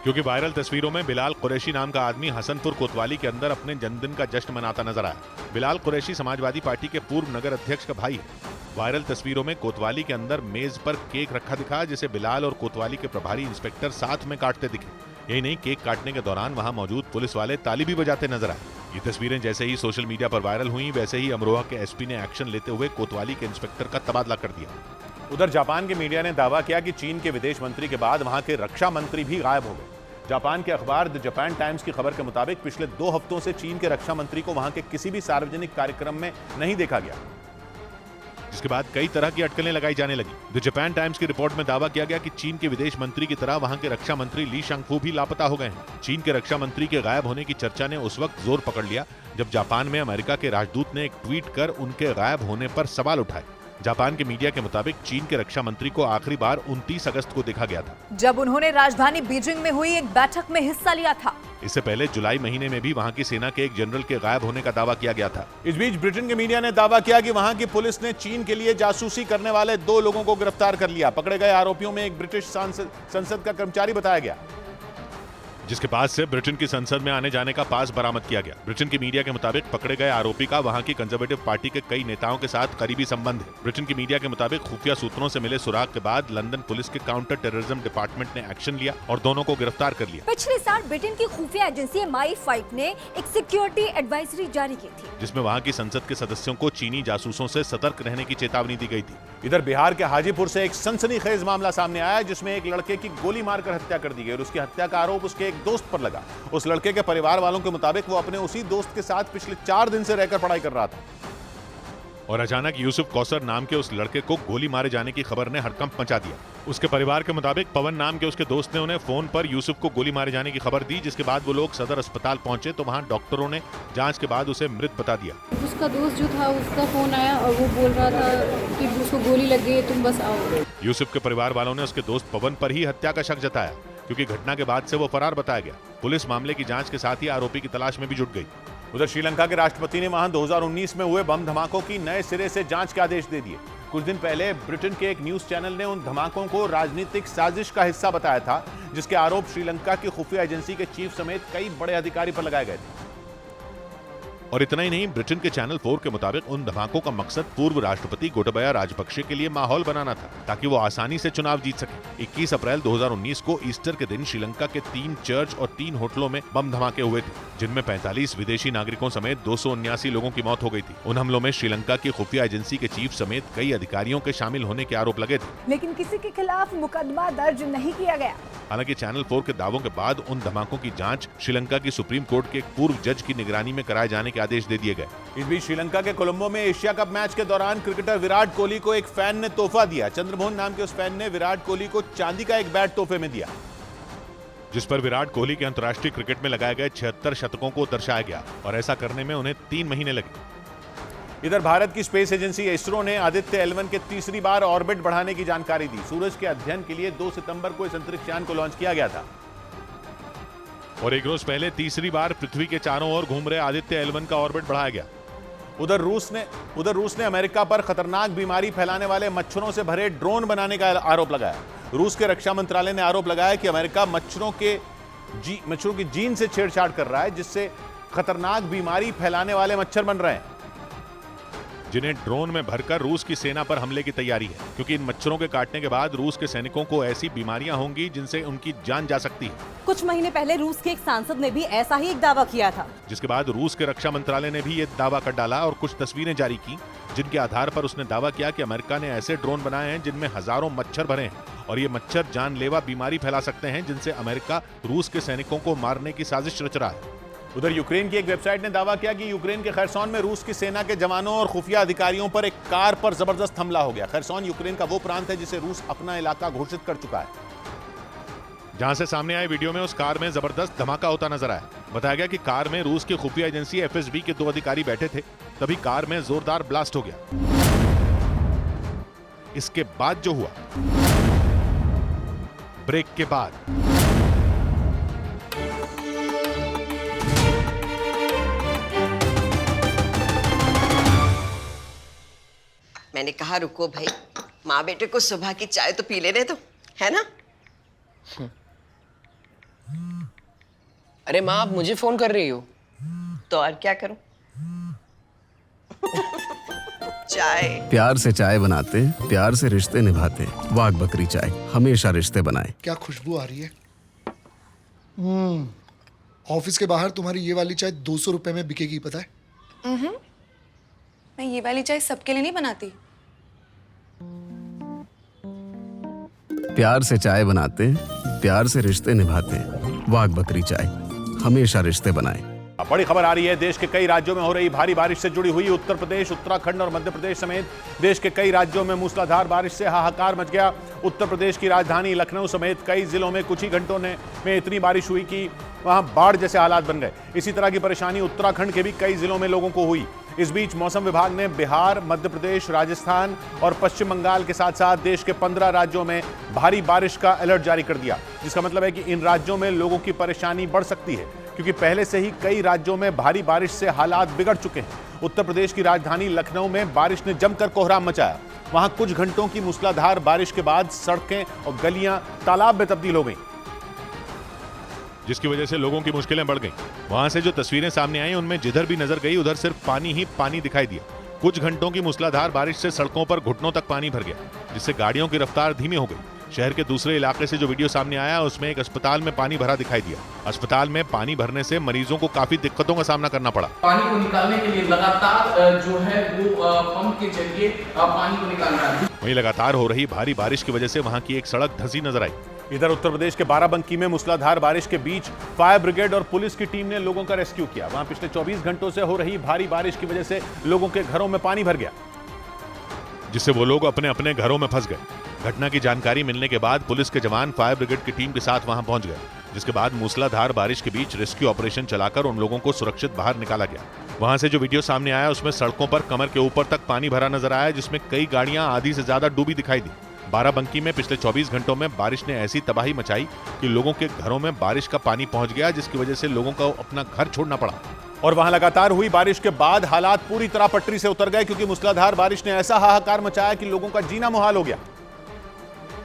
क्योंकि वायरल तस्वीरों में बिलाल कुरैशी नाम का आदमी हसनपुर कोतवाली के अंदर अपने जन्मदिन का जश्न मनाता नजर आया। बिलाल कुरैशी समाजवादी पार्टी के पूर्व नगर अध्यक्ष का भाई है। वायरल तस्वीरों में कोतवाली के अंदर मेज पर केक रखा दिखा, जिसे बिलाल और कोतवाली के प्रभारी इंस्पेक्टर साथ में काटते दिखे। यही नहीं, केक काटने के दौरान वहां मौजूद पुलिस वाले ताली भी बजाते नजर आए। ये तस्वीरें जैसे ही सोशल मीडिया पर वायरल हुई, वैसे ही अमरोहा के एसपी ने एक्शन लेते हुए कोतवाली के इंस्पेक्टर का तबादला कर दिया। उधर जापान के मीडिया ने दावा किया कि चीन के विदेश मंत्री के बाद वहां के रक्षा मंत्री भी गायब हो गए। जापान के अखबार द जापान टाइम्स की खबर के मुताबिक पिछले 2 हफ्तों से चीन के रक्षा मंत्री को वहां के किसी भी सार्वजनिक कार्यक्रम में नहीं देखा गया, जिसके बाद कई तरह की अटकलें लगाई जाने लगी। द जापान टाइम्स की रिपोर्ट में दावा किया गया कि चीन के विदेश मंत्री की तरह वहां के रक्षा मंत्री ली शांगफू भी लापता हो गए हैं। चीन के रक्षा मंत्री के गायब होने की चर्चा ने उस वक्त जोर पकड़ लिया जब जापान में अमेरिका के राजदूत ने एक ट्वीट कर उनके गायब होने पर सवाल उठाए। जापान के मीडिया के मुताबिक चीन के रक्षा मंत्री को आखिरी बार 29 अगस्त को देखा गया था, जब उन्होंने राजधानी बीजिंग में हुई एक बैठक में हिस्सा लिया था। इससे पहले जुलाई महीने में भी वहां की सेना के एक जनरल के गायब होने का दावा किया गया था। इस बीच ब्रिटेन के मीडिया ने दावा किया कि वहां की पुलिस ने चीन के लिए जासूसी करने वाले 2 लोगों को गिरफ्तार कर लिया। पकड़े गए आरोपियों में एक ब्रिटिश संसद का कर्मचारी बताया गया, जिसके पास से ब्रिटेन की संसद में आने जाने का पास बरामद किया गया। ब्रिटेन की मीडिया के मुताबिक पकड़े गए आरोपी का वहां की कंजर्वेटिव पार्टी के कई नेताओं के साथ करीबी संबंध है। ब्रिटेन की मीडिया के मुताबिक खुफिया सूत्रों से मिले सुराग के बाद लंदन पुलिस के काउंटर टेररिज्म डिपार्टमेंट ने एक्शन लिया और दोनों को गिरफ्तार कर लिया। पिछले साल ब्रिटेन की खुफिया एजेंसी MI5 ने एक सिक्योरिटी एडवाइजरी जारी की थी, जिसमें वहां की संसद के सदस्यों को चीनी जासूसों से सतर्क रहने की चेतावनी दी गई थी। इधर बिहार के हाजीपुर से एक सनसनीखेज मामला सामने आया, जिसमें एक लड़के की गोली मारकर हत्या कर दी गई और उसकी हत्या का आरोप उसके एक दोस्त पर लगा। उस लड़के के परिवार वालों के मुताबिक वो अपने उसी दोस्त के साथ पिछले 4 दिन से रहकर पढ़ाई कर रहा था और अचानक यूसुफ कौसर नाम के उस लड़के को गोली मारे जाने की खबर ने हड़कंप मचा दिया। उसके परिवार के मुताबिक पवन नाम के उसके दोस्त ने उन्हें फोन पर यूसुफ को गोली मारे जाने की खबर दी, जिसके बाद वो लोग सदर अस्पताल पहुंचे तो वहां डॉक्टरों ने जांच के बाद उसे मृत बता दिया। उसका दोस्त जो था उसका फोन आया और वो बोल रहा था कि उसको गोली लग गई, तुम बस आओ। यूसुफ के परिवार वालों ने उसके दोस्त पवन पर ही हत्या का शक जताया, क्योंकि घटना के बाद से वो फरार बताया गया। पुलिस मामले की जांच के साथ ही आरोपी की तलाश में भी जुट गई। उधर श्रीलंका के राष्ट्रपति ने वहां 2019 में हुए बम धमाकों की नए सिरे से जांच के आदेश दे दिए। कुछ दिन पहले ब्रिटेन के एक न्यूज चैनल ने उन धमाकों को राजनीतिक साजिश का हिस्सा बताया था, जिसके आरोप श्रीलंका की खुफिया एजेंसी के चीफ समेत कई बड़े अधिकारी पर लगाए गए थे। और इतना ही नहीं, ब्रिटेन के चैनल 4 के मुताबिक उन धमाकों का मकसद पूर्व राष्ट्रपति गोटाबाया राजपक्षे के लिए माहौल बनाना था, ताकि वो आसानी से चुनाव जीत सके। 21 अप्रैल 2019 को ईस्टर के दिन श्रीलंका के 3 चर्च और 3 होटलों में बम धमाके हुए थे, जिनमें 45 विदेशी नागरिकों समेत 279 लोगों की मौत हो गई थी। उन हमलों में श्रीलंका की खुफिया एजेंसी के चीफ समेत कई अधिकारियों के शामिल होने के आरोप लगे थे, लेकिन किसी के खिलाफ मुकदमा दर्ज नहीं किया गया। हालांकि चैनल 4 के दावों के बाद उन धमाकों की जांच श्रीलंका की सुप्रीम कोर्ट के एक पूर्व जज की निगरानी में कराए जाने के आदेश दे दिए गए। इस बीच श्रीलंका के कोलंबो में एशिया कप मैच के दौरान क्रिकेटर विराट कोहली को एक फैन ने तोहफा दिया। चंद्रमोहन नाम के उस फैन ने विराट कोहली को चांदी का एक बैट तोहफे में दिया, जिस पर विराट कोहली के अंतर्राष्ट्रीय क्रिकेट में लगाए गए 76 शतकों को दर्शाया गया और ऐसा करने में उन्हें 3 महीने लगे। इधर भारत की स्पेस एजेंसी इसरो ने आदित्य L1 के तीसरी बार ऑर्बिट बढ़ाने की जानकारी दी। सूरज के अध्ययन के लिए 2 सितंबर को इस अंतरिक्ष यान को लॉन्च किया गया था और एक रोज पहले तीसरी बार पृथ्वी के चारों ओर घूम रहे आदित्य L1 का ऑर्बिट बढ़ाया गया। उधर रूस ने अमेरिका पर खतरनाक बीमारी फैलाने वाले मच्छरों से भरे ड्रोन बनाने का आरोप लगाया। रूस के रक्षा मंत्रालय ने आरोप लगाया कि अमेरिका मच्छरों की जीन से छेड़छाड़ कर रहा है, जिससे खतरनाक बीमारी फैलाने वाले मच्छर बन रहे हैं, जिन्हें ड्रोन में भरकर रूस की सेना पर हमले की तैयारी है, क्योंकि इन मच्छरों के काटने के बाद रूस के सैनिकों को ऐसी बीमारियां होंगी जिनसे उनकी जान जा सकती है। कुछ महीने पहले रूस के एक सांसद ने भी ऐसा ही एक दावा किया था, जिसके बाद रूस के रक्षा मंत्रालय ने भी ये दावा कर डाला और कुछ तस्वीरें जारी की, जिनके आधार पर उसने दावा किया कि अमेरिका ने ऐसे ड्रोन बनाए हैं जिनमें हजारों मच्छर भरे हैं और ये मच्छर जानलेवा बीमारी फैला सकते हैं, जिनसे अमेरिका रूस के सैनिकों को मारने की साजिश रच रहा है। उधर यूक्रेन की एक वेबसाइट ने दावा किया कि यूक्रेन के खरसोन में रूस की सेना के जवानों और खुफिया अधिकारियों पर एक कार पर जबरदस्त हमला हो गया। खरसोन यूक्रेन का वो प्रांत है जिसे रूस अपना इलाका घोषित कर चुका है। जहां से सामने आए वीडियो में उस कार में जबरदस्त धमाका होता नजर आया। बताया गया कि कार में रूस की खुफिया एजेंसी FSB के 2 अधिकारी बैठे थे, तभी कार में जोरदार ब्लास्ट हो गया। इसके बाद जो हुआ, ब्रेक के बाद मैंने कहा रुको भाई, माँ बेटे को सुबह की चाय तो पी लेने दो, है ना? अरे माँ, आप मुझे फोन कर रही हो? तो और क्या करूं? चाय। प्यार से चाय बनाते, प्यार से रिश्ते निभाते। वाघ बकरी चाय हमेशा रिश्ते बनाए। क्या खुशबू आ रही है। ऑफिस के बाहर तुम्हारी ये वाली चाय 200 रुपए में बिकेगी, पता है? मैं ये वाली चाय सबके लिए नहीं बनाती। प्यार से चाय बनाते, प्यार से रिश्ते निभाते। वाघ बकरी चाय हमेशा रिश्ते बनाए। बड़ी खबर आ रही है, देश के कई राज्यों में हो रही भारी बारिश से जुड़ी हुई उत्तर प्रदेश, उत्तराखंड और मध्य प्रदेश समेत देश के कई राज्यों में मूसलाधार बारिश से हाहाकार मच गया। उत्तर प्रदेश की राजधानी लखनऊ समेत कई जिलों में कुछ ही घंटों में इतनी बारिश हुई कि वहां बाढ़ जैसे हालात बन गए। इसी तरह की परेशानी उत्तराखंड के भी कई जिलों में लोगों को हुई। इस बीच मौसम विभाग ने बिहार, मध्य प्रदेश, राजस्थान और पश्चिम बंगाल के साथ साथ देश के 15 राज्यों में भारी बारिश का अलर्ट जारी कर दिया, जिसका मतलब है कि इन राज्यों में लोगों की परेशानी बढ़ सकती है, क्योंकि पहले से ही कई राज्यों में भारी बारिश से हालात बिगड़ चुके हैं। उत्तर प्रदेश की राजधानी लखनऊ में बारिश ने जमकर कोहराम मचाया। वहां कुछ घंटों की मूसलाधार बारिश के बाद सड़कें और गलियां तालाब में तब्दील हो गई, जिसकी वजह से लोगों की मुश्किलें बढ़ गईं। वहां से जो तस्वीरें सामने आई उनमें जिधर भी नजर गई उधर सिर्फ पानी ही पानी दिखाई दिया। कुछ घंटों की मूसलाधार बारिश से सड़कों पर घुटनों तक पानी भर गया, जिससे गाड़ियों की रफ्तार धीमी हो गई। शहर के दूसरे इलाके से जो वीडियो सामने आया उसमें एक अस्पताल में पानी भरा दिखाई दिया। अस्पताल में पानी भरने से मरीजों को काफी दिक्कतों का सामना करना पड़ा। पानी को निकालने के लिए लगातार जो है वो पंप के जरिए पानी को निकाल रहा है। वहीं लगातार हो रही भारी बारिश की वजह से वहां की एक सड़क धंसी नजर आई। इधर उत्तर प्रदेश के बाराबंकी में मूसलाधार बारिश के बीच फायर ब्रिगेड और पुलिस की टीम ने लोगों का रेस्क्यू किया। वहां पिछले 24 घंटों से हो रही भारी बारिश की वजह से लोगों के घरों में पानी भर गया, जिससे वो लोग अपने अपने घरों में फंस गए। घटना की जानकारी मिलने के बाद पुलिस के जवान फायर ब्रिगेड की टीम के साथ वहां पहुंच गए, जिसके बाद मूसलाधार बारिश के बीच रेस्क्यू ऑपरेशन चलाकर उन लोगों को सुरक्षित बाहर निकाला गया। वहां से जो वीडियो सामने आया उसमें सड़कों पर कमर के ऊपर तक पानी भरा नजर आया, जिसमें कई गाड़ियां आधी से ज्यादा डूबी दिखाई दी। बाराबंकी में पिछले 24 घंटों में बारिश ने ऐसी तबाही मचाई कि लोगों के घरों में बारिश का पानी पहुंच गया, जिसकी वजह से लोगों को अपना घर छोड़ना पड़ा। और वहां लगातार हुई बारिश के बाद हालात पूरी तरह पटरी से उतर गए, क्योंकि मूसलाधार बारिश ने ऐसा हाहाकार मचाया कि लोगों का जीना मुहाल हो गया।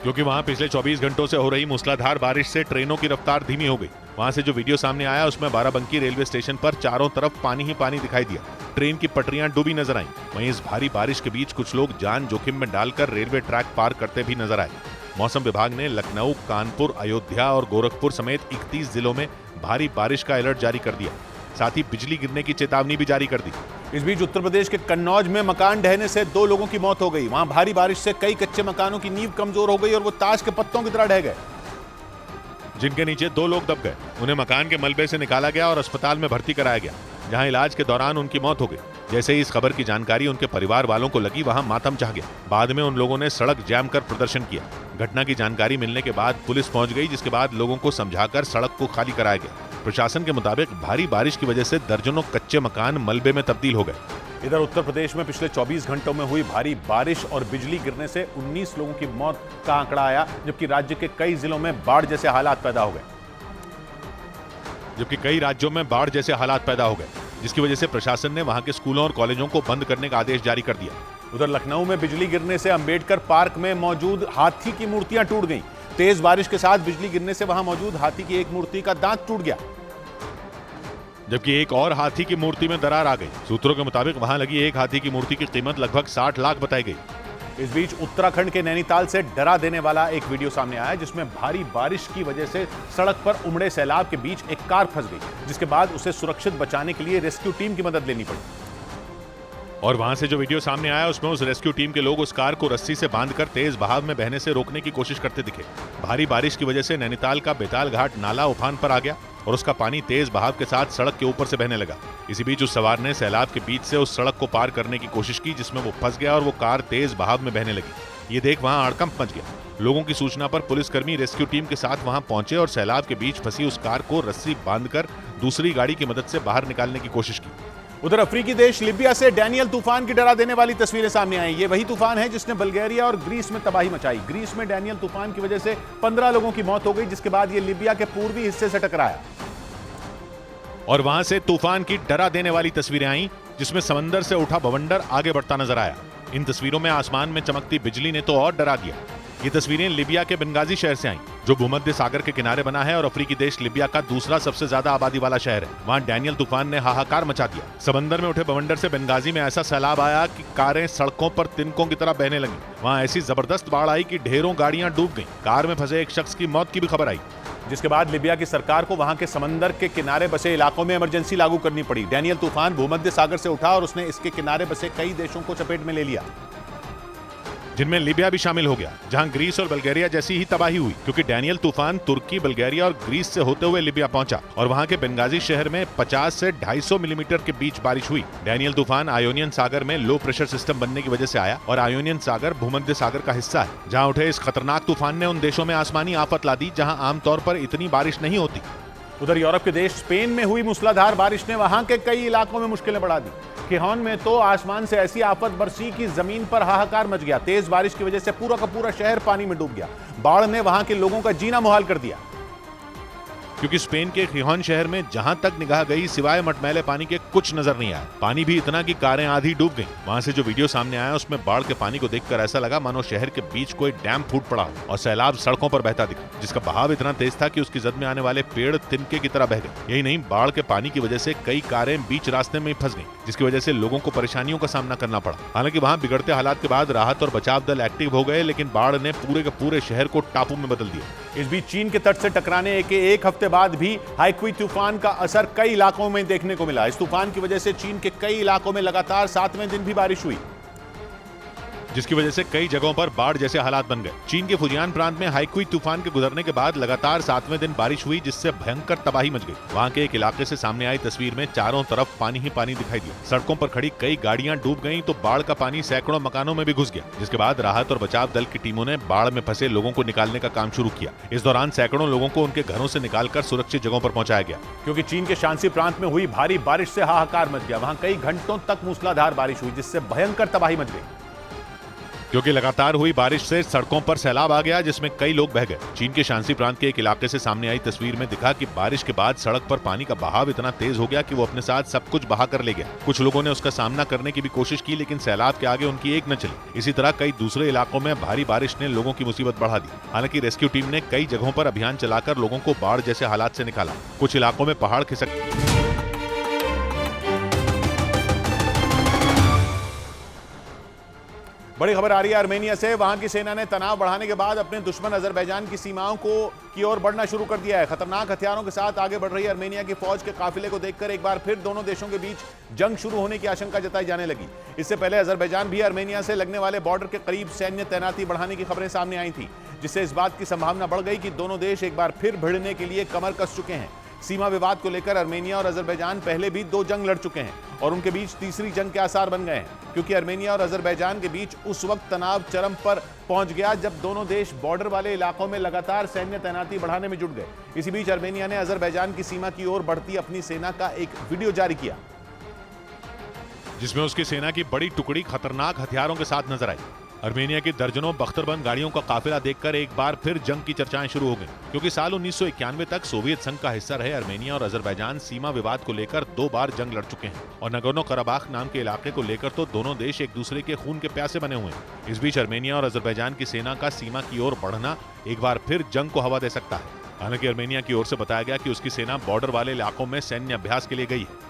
क्योंकि वहां पिछले 24 घंटों से हो रही मूसलाधार बारिश से ट्रेनों की रफ्तार धीमी हो गई। वहां से जो वीडियो सामने आया उसमें बाराबंकी रेलवे स्टेशन पर चारों तरफ पानी ही पानी दिखाई दिया। ट्रेन की पटरियां डूबी नजर आईं। वहीं इस भारी बारिश के बीच कुछ लोग जान जोखिम में डालकर रेलवे ट्रैक पार करते भी नजर आए। मौसम विभाग ने लखनऊ, कानपुर, अयोध्या और गोरखपुर समेत 31 जिलों में भारी बारिश का अलर्ट जारी कर दिया। साथ ही बिजली गिरने की चेतावनी भी जारी कर दी। इस बीच उत्तर प्रदेश के कन्नौज में मकान ढहने से 2 लोगों की मौत हो गई। वहां भारी बारिश से कई कच्चे मकानों की नींव कमजोर हो गई और वो ताश के पत्तों की तरह ढह गए, जिनके नीचे 2 लोग दब गए। उन्हें मकान के मलबे से निकाला गया और अस्पताल में भर्ती कराया गया, जहां इलाज के दौरान उनकी मौत हो गई। जैसे ही इस खबर की जानकारी उनके परिवार वालों को लगी, वहां मातम छा गया। बाद में उन लोगों ने सड़क जैम कर प्रदर्शन किया। घटना की जानकारी मिलने के बाद पुलिस पहुंच गई, जिसके बाद लोगों को समझाकर सड़क को खाली कराया गया। प्रशासन के मुताबिक भारी बारिश की वजह से दर्जनों कच्चे मकान मलबे में तब्दील हो गए। इधर उत्तर प्रदेश में पिछले 24 घंटों में हुई भारी बारिश और बिजली गिरने से 19 लोगों की मौत का आंकड़ा आया, जबकि राज्य के कई जिलों में बाढ़ जैसे हालात पैदा हो गए। जिसकी वजह से प्रशासन ने वहां के स्कूलों और कॉलेजों को बंद करने का आदेश जारी कर दिया। उधर लखनऊ में बिजली गिरने से अंबेडकर पार्क में मौजूद हाथी की मूर्तियां टूट गईं। तेज बारिश के साथ बिजली गिरने से वहां मौजूद हाथी की एक मूर्ति का दांत टूट गया, जबकि एक और हाथी की मूर्ति में दरार आ गई। सूत्रों के मुताबिक वहां लगी एक हाथी की मूर्ति की कीमत लगभग 60 लाख बताई गई। इस बीच उत्तराखंड के नैनीताल से डरा देने वाला एक वीडियो सामने आया, जिसमें भारी बारिश की वजह से सड़क पर उमड़े सैलाब के बीच एक कार फंस गई, जिसके बाद उसे सुरक्षित बचाने के लिए रेस्क्यू टीम की मदद लेनी पड़ी। और वहां से जो वीडियो सामने आया उसमें उस रेस्क्यू टीम के लोग उस कार को रस्सी से बांधकर तेज बहाव में बहने से रोकने की कोशिश करते दिखे। भारी बारिश की वजह से नैनीताल का बेताल घाट नाला उफान पर आ गया और उसका पानी तेज बहाव के साथ सड़क के ऊपर से बहने लगा। इसी बीच उस सवार ने सैलाब के बीच से उस सड़क को पार करने की कोशिश की, जिसमें वो फंस गया और वो कार तेज बहाव में बहने लगी। ये देख वहां हड़कंप मच गया। लोगों की सूचना पर पुलिसकर्मी रेस्क्यू टीम के साथ वहां पहुंचे और सैलाब के बीच फंसी उस कार को रस्सी बांधकर दूसरी गाड़ी की मदद से बाहर निकालने की कोशिश की। उधर अफ्रीकी देश लिबिया से डैनियल तूफान की डरा देने वाली तस्वीरें सामने आई। ये वही तूफान है जिसने बल्गेरिया और ग्रीस में तबाही मचाई। ग्रीस में डैनियल तूफान की वजह से 15 लोगों की मौत हो गई, जिसके बाद ये लिबिया के पूर्वी हिस्से से टकराया और वहां से तूफान की डरा देने वाली तस्वीरें आई, जिसमें समंदर से उठा बवंडर आगे बढ़ता नजर आया। इन तस्वीरों में आसमान में चमकती बिजली ने तो और डरा दिया। ये तस्वीरें लिबिया के बेंगाजी शहर से आई, जो भूमध्य सागर के किनारे बना है और अफ्रीकी देश लिबिया का दूसरा सबसे ज्यादा आबादी वाला शहर है। वहां डैनियल तूफान ने हाहाकार मचा दिया। समंदर में उठे बवंडर से बेंगाजी में ऐसा सैलाब आया कि कारें सड़कों पर तिनकों की तरह बहने लगी। वहां ऐसी जबरदस्त बाढ़ आई कि ढेरों गाड़ियां डूब गईं। कार में फंसे एक शख्स की मौत की भी खबर आई, जिसके बाद लिबिया की सरकार को वहां के समंदर के किनारे बसे इलाकों में इमरजेंसी लागू करनी पड़ी। डैनियल तूफान भूमध्य सागर से उठा और उसने इसके किनारे बसे कई देशों को चपेट में ले लिया, जिनमें लिबिया भी शामिल हो गया, जहां ग्रीस और बल्गेरिया जैसी ही तबाही हुई, क्योंकि डैनियल तूफान तुर्की, बल्गेरिया और ग्रीस से होते हुए लिबिया पहुंचा और वहां के बेंगाजी शहर में 50 से 250 मिलीमीटर के बीच बारिश हुई। डैनियल तूफान आयोनियन सागर में लो प्रेशर सिस्टम बनने की वजह से आया और आयोनियन सागर भूमध्य सागर का हिस्सा है। जहां उठे इस खतरनाक तूफान ने उन देशों में आसमानी आफत ला दी जहां आमतौर पर इतनी बारिश नहीं होती। उधर यूरोप के देश स्पेन में हुई मूसलाधार बारिश ने वहां के कई इलाकों में मुश्किलें बढ़ा दी। किहोन में तो आसमान से ऐसी आफत बरसी कि जमीन पर हाहाकार मच गया। तेज बारिश की वजह से पूरा का पूरा शहर पानी में डूब गया। बाढ़ ने वहां के लोगों का जीना मुहाल कर दिया, क्योंकि स्पेन के किहोन शहर में जहां तक निगाह गई सिवाय मटमैले पानी के कुछ नजर नहीं आया। पानी भी इतना कि कारें आधी डूब गईं। वहां से जो वीडियो सामने आया उसमें बाढ़ के पानी को देखकर ऐसा लगा मानो शहर के बीच कोई डैम फूट पड़ा हो और सैलाब सड़कों पर बहता दिखा, जिसका बहाव इतना तेज था कि उसकी जद में आने वाले पेड़ तिनके की तरह बह गए। यही नहीं, बाढ़ के पानी की वजह से कई कारें बीच रास्ते में फंस गईं, जिसकी वजह से लोगों को परेशानियों का सामना करना पड़ा। हालांकि वहां बिगड़ते हालात के बाद राहत और बचाव दल एक्टिव हो गए, लेकिन बाढ़ ने पूरे के पूरे शहर को टापू में बदल दिया। इस बीच चीन के तट से टकराने के एक हफ्ते बाद भी हाइक्वी तूफान का असर कई इलाकों में देखने को मिला। इस तूफान की वजह से चीन के कई इलाकों में लगातार 7वें दिन भी बारिश हुई, जिसकी वजह से कई जगहों पर बाढ़ जैसे हालात बन गए। चीन के फुजियान प्रांत में हाइक्वी तूफान के गुजरने के बाद लगातार 7वें दिन बारिश हुई, जिससे भयंकर तबाही मच गई। वहां के एक इलाके से सामने आई तस्वीर में चारों तरफ पानी ही पानी दिखाई दिया। सड़कों पर खड़ी कई गाड़ियां डूब गईं तो बाढ़ का पानी सैकड़ों मकानों में भी घुस गया, जिसके बाद राहत और बचाव दल की टीमों ने बाढ़ में फंसे लोगों को निकालने का काम शुरू किया। इस दौरान सैकड़ों लोगों को उनके घरों से निकालकर सुरक्षित जगहों पर पहुंचाया गया। क्योंकि चीन के शांसी प्रांत में हुई भारी बारिश से हाहाकार मच गया। वहां कई घंटों तक मूसलाधार बारिश हुई, जिससे भयंकर तबाही मच गई। क्योंकि लगातार हुई बारिश से सड़कों पर सैलाब आ गया, जिसमें कई लोग बह गए। चीन के शांसी प्रांत के एक इलाके से सामने आई तस्वीर में दिखा कि बारिश के बाद सड़क पर पानी का बहाव इतना तेज हो गया कि वो अपने साथ सब कुछ बहा कर ले गया। कुछ लोगों ने उसका सामना करने की भी कोशिश की, लेकिन सैलाब के आगे उनकी एक न चली। इसी तरह कई दूसरे इलाकों में भारी बारिश ने लोगों की मुसीबत बढ़ा दी। हालांकि रेस्क्यू टीम ने कई जगहों पर अभियान चलाकर लोगों को बाढ़ जैसे हालात से निकाला। कुछ इलाकों में पहाड़ खिसक बड़ी खबर आ रही है आर्मेनिया से। वहां की सेना ने तनाव बढ़ाने के बाद अपने दुश्मन अजरबैजान की सीमाओं की ओर बढ़ना शुरू कर दिया है। खतरनाक हथियारों के साथ आगे बढ़ रही आर्मेनिया की फौज के काफिले को देखकर एक बार फिर दोनों देशों के बीच जंग शुरू होने की आशंका जताई जाने लगी। इससे पहले अजरबैजान भी आर्मेनिया से लगने वाले बॉर्डर के करीब सैन्य तैनाती बढ़ाने की खबरें सामने आई थी, जिससे इस बात की संभावना बढ़ गई कि दोनों देश एक बार फिर भिड़ने के लिए कमर कस चुके हैं। सीमा विवाद को लेकर आर्मेनिया और अजरबैजान पहले भी 2 जंग लड़ चुके हैं और उनके बीच तीसरी जंग के आसार बन गए हैं, क्योंकि आर्मेनिया और अजरबैजान के बीच उस वक्त तनाव चरम पर पहुंच गया जब दोनों देश बॉर्डर वाले इलाकों में लगातार सैन्य तैनाती बढ़ाने में जुट गए। इसी बीच आर्मेनिया ने अजरबैजान की सीमा की ओर बढ़ती अपनी सेना का एक वीडियो जारी किया, जिसमें उसकी सेना की बड़ी टुकड़ी खतरनाक हथियारों के साथ नजर आई। आर्मेनिया की दर्जनों बख्तरबंद गाड़ियों का काफिला देखकर एक बार फिर जंग की चर्चाएं शुरू हो गईं, क्योंकि साल 1991 तक सोवियत संघ का हिस्सा रहे आर्मेनिया और अजरबैजान सीमा विवाद को लेकर 2 बार जंग लड़ चुके हैं और नगोर्नो कराबाख नाम के इलाके को लेकर तो दोनों देश एक दूसरे के खून के प्यासे बने हुए हैं। इस बीच आर्मेनिया और अजरबैजान की सेना का सीमा की ओर बढ़ना एक बार फिर जंग को हवा दे सकता है। हालांकि आर्मेनिया की ओर से बताया गया कि उसकी सेना बॉर्डर वाले इलाकों में सैन्य अभ्यास के लिए गई है।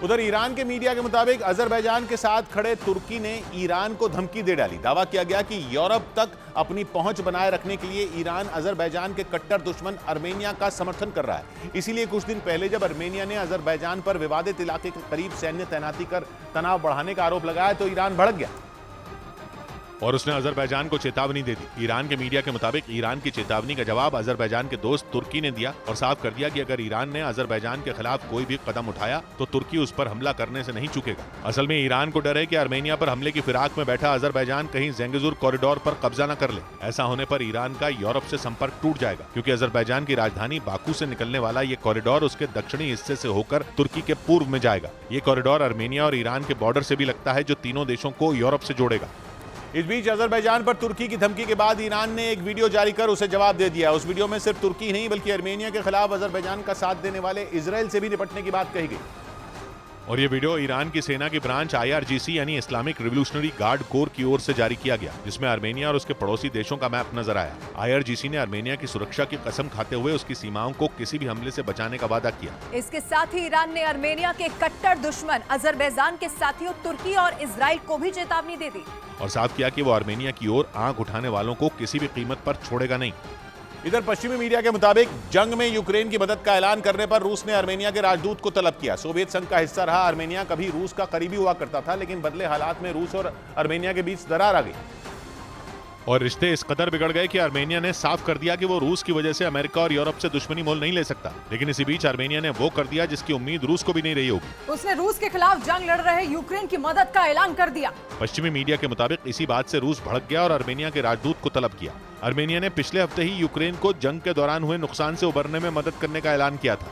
उधर ईरान के मीडिया के मुताबिक अजरबैजान के साथ खड़े तुर्की ने ईरान को धमकी दे डाली। दावा किया गया कि यूरोप तक अपनी पहुंच बनाए रखने के लिए ईरान अजरबैजान के कट्टर दुश्मन आर्मेनिया का समर्थन कर रहा है। इसीलिए कुछ दिन पहले जब आर्मेनिया ने अजरबैजान पर विवादित इलाके के करीब सैन्य तैनाती कर तनाव बढ़ाने का आरोप लगाया तो ईरान भड़क गया। और उसने अजरबैजान को चेतावनी दे दी। ईरान के मीडिया के मुताबिक ईरान की चेतावनी का जवाब अजरबैजान के दोस्त तुर्की ने दिया और साफ कर दिया कि अगर ईरान ने अजरबैजान के खिलाफ कोई भी कदम उठाया तो तुर्की उस पर हमला करने से नहीं चूकेगा। असल में ईरान को डर है कि आर्मेनिया पर हमले की फिराक में बैठा अजरबैजान कहीं ज़ेंगिज़ुर कॉरिडोर पर कब्जा न कर ले। ऐसा होने पर ईरान का यूरोप से संपर्क टूट जाएगा, क्योंकि अजरबैजान की राजधानी बाकू से निकलने वाला ये कॉरिडोर उसके दक्षिणी हिस्से से होकर तुर्की के पूर्व में जाएगा। ये कॉरिडोर आर्मेनिया और ईरान के बॉर्डर से भी लगता है, जो तीनों देशों को यूरोप से जोड़ेगा। इस बीच अजरबैजान पर तुर्की की धमकी के बाद ईरान ने एक वीडियो जारी कर उसे जवाब दे दिया। उस वीडियो में सिर्फ तुर्की नहीं बल्कि आर्मेनिया के खिलाफ अजरबैजान का साथ देने वाले इजराइल से भी निपटने की बात कही गई। और ये वीडियो ईरान की सेना की ब्रांच IRGC यानी इस्लामिक रिवोल्यूशनरी गार्ड कोर की ओर से जारी किया गया, जिसमें आर्मेनिया और उसके पड़ोसी देशों का मैप नजर आया। IRGC ने आर्मेनिया की सुरक्षा की कसम खाते हुए उसकी सीमाओं को किसी भी हमले से बचाने का वादा किया। इसके साथ ही ईरान ने आर्मेनिया के कट्टर दुश्मन अजरबैजान के साथियों तुर्की और इजराइल को भी चेतावनी दे दी और साफ किया कि वो आर्मेनिया की ओर आंख उठाने वालों को किसी भी कीमत पर छोड़ेगा नहीं। इधर पश्चिमी मीडिया के मुताबिक जंग में यूक्रेन की मदद का ऐलान करने पर रूस ने आर्मेनिया के राजदूत को तलब किया। सोवियत संघ का हिस्सा रहा आर्मेनिया कभी रूस का करीबी हुआ करता था, लेकिन बदले हालात में रूस और आर्मेनिया के बीच दरार आ गई और रिश्ते इस कदर बिगड़ गए कि आर्मेनिया ने साफ कर दिया कि वो रूस की वजह से अमेरिका और यूरोप से दुश्मनी मोल नहीं ले सकता। लेकिन इसी बीच आर्मेनिया ने वो कर दिया जिसकी उम्मीद रूस को भी नहीं रही होगी। उसने रूस के खिलाफ जंग लड़ रहे यूक्रेन की मदद का ऐलान कर दिया। पश्चिमी मीडिया के मुताबिक इसी बात से रूस भड़क गया और आर्मेनिया के राजदूत को तलब किया। आर्मेनिया ने पिछले हफ्ते ही यूक्रेन को जंग के दौरान हुए नुकसान से उबरने में मदद करने का ऐलान किया था।